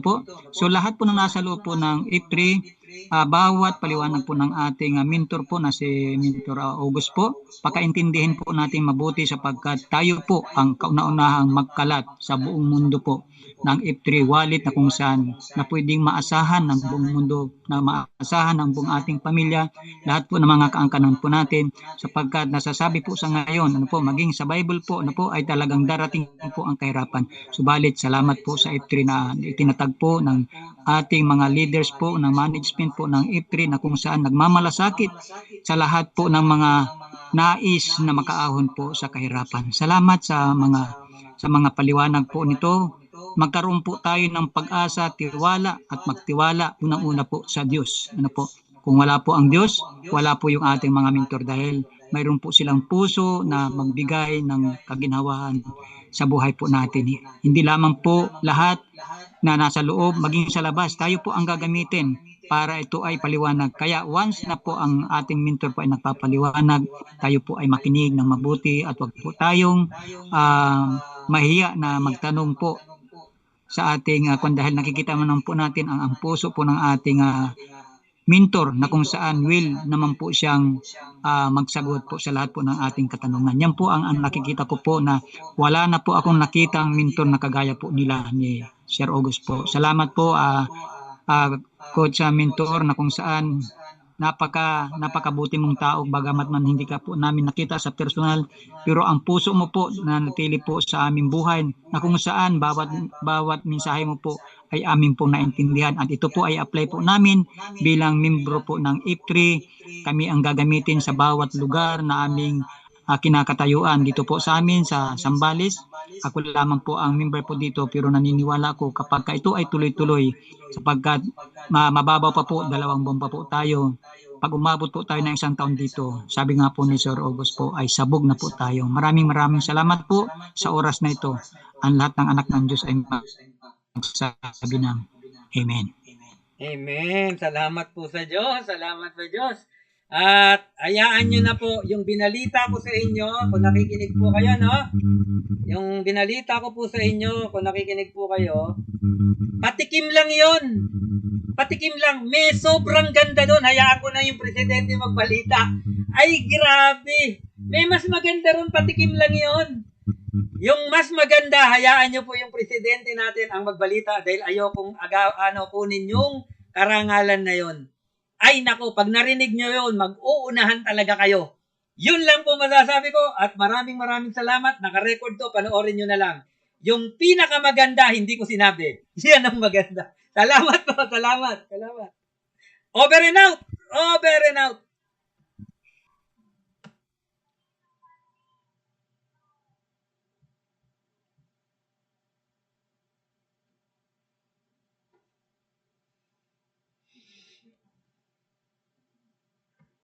So lahat po na nasa loob po ng F3, bawat paliwanag po ng ating mentor po na si Mentor August po, pakaintindihin po natin mabuti sapagkat tayo po ang kauna-unahang magkalat sa buong mundo po ng F3 wallet na kung saan na pwedeng maasahan ng buong mundo, na maasahan ng buong ating pamilya, lahat po ng mga kaangkanan po natin, sapagkat nasasabi po sa ngayon, maging sa Bible po, ay talagang darating po ang kahirapan. Subalit, salamat po sa F3 na itinatag po ng ating mga leaders po, ng management po ng F3 na kung saan nagmamalasakit sa lahat po ng mga nais na makaahon po sa kahirapan. Salamat sa mga paliwanag po nito. Magkaroon po tayo ng pag-asa, tiwala at magtiwala unang-una po sa Diyos. Kung wala po ang Diyos, wala po yung ating mga mentor dahil mayroon po silang puso na magbigay ng kaginhawahan sa buhay po natin. Hindi lamang po lahat na nasa loob, maging sa labas, tayo po ang gagamitin para ito ay paliwanag. Kaya once na po ang ating mentor po ay nagpapaliwanag, tayo po ay makinig ng mabuti at wag po tayong mahiya na magtanong po sa ating dahil nakikita naman po natin ang puso po ng ating mentor na kung saan will naman po siyang magsagot po sa lahat po ng ating katanungan. Yan po ang nakikita ko po na wala na po akong nakitang mentor na kagaya po nila ni Sir August po. Salamat po Coach mentor na kung saan napakabuti mong tao, bagamat man hindi ka po namin nakita sa personal, pero ang puso mo po na natili po sa aming buhay na kung saan bawat mensahe mo po ay amin po naintindihan at ito po ay apply po namin bilang membro po ng F3. Kami ang gagamitin sa bawat lugar na aming kinakatayuan dito po sa amin sa Zambales. Ako lamang po ang member po dito pero naniniwala ko kapag ito ay tuloy-tuloy sapagkat mababaw pa po, 2 buwan pa po tayo. Pag umabot po tayo ng 1 taon dito, sabi nga po ni Sir August po ay sabog na po tayo. Maraming salamat po sa oras na ito. Ang lahat ng anak ng Diyos ay magsasabi ng Amen. Amen. Salamat po sa Diyos. Salamat sa Diyos. At hayaan nyo na po yung binalita ko sa inyo, kung nakikinig po kayo, no? Yung binalita ko po sa inyo, kung nakikinig po kayo, patikim lang yon. Patikim lang. May sobrang ganda doon. Hayaan ko na yung presidente magbalita. Ay, grabe. May mas maganda ron, patikim lang yon. Yung mas maganda, hayaan nyo po yung presidente natin ang magbalita dahil ayokong kunin yung karangalan na yon. Ay nako, pag narinig nyo yun, mag-uunahan talaga kayo. Yun lang po masasabi ko at maraming salamat. Naka-record to, panoorin nyo na lang. Yung pinakamaganda, hindi ko sinabi. Yan ang maganda. Salamat po, salamat. Over and out. Over and out.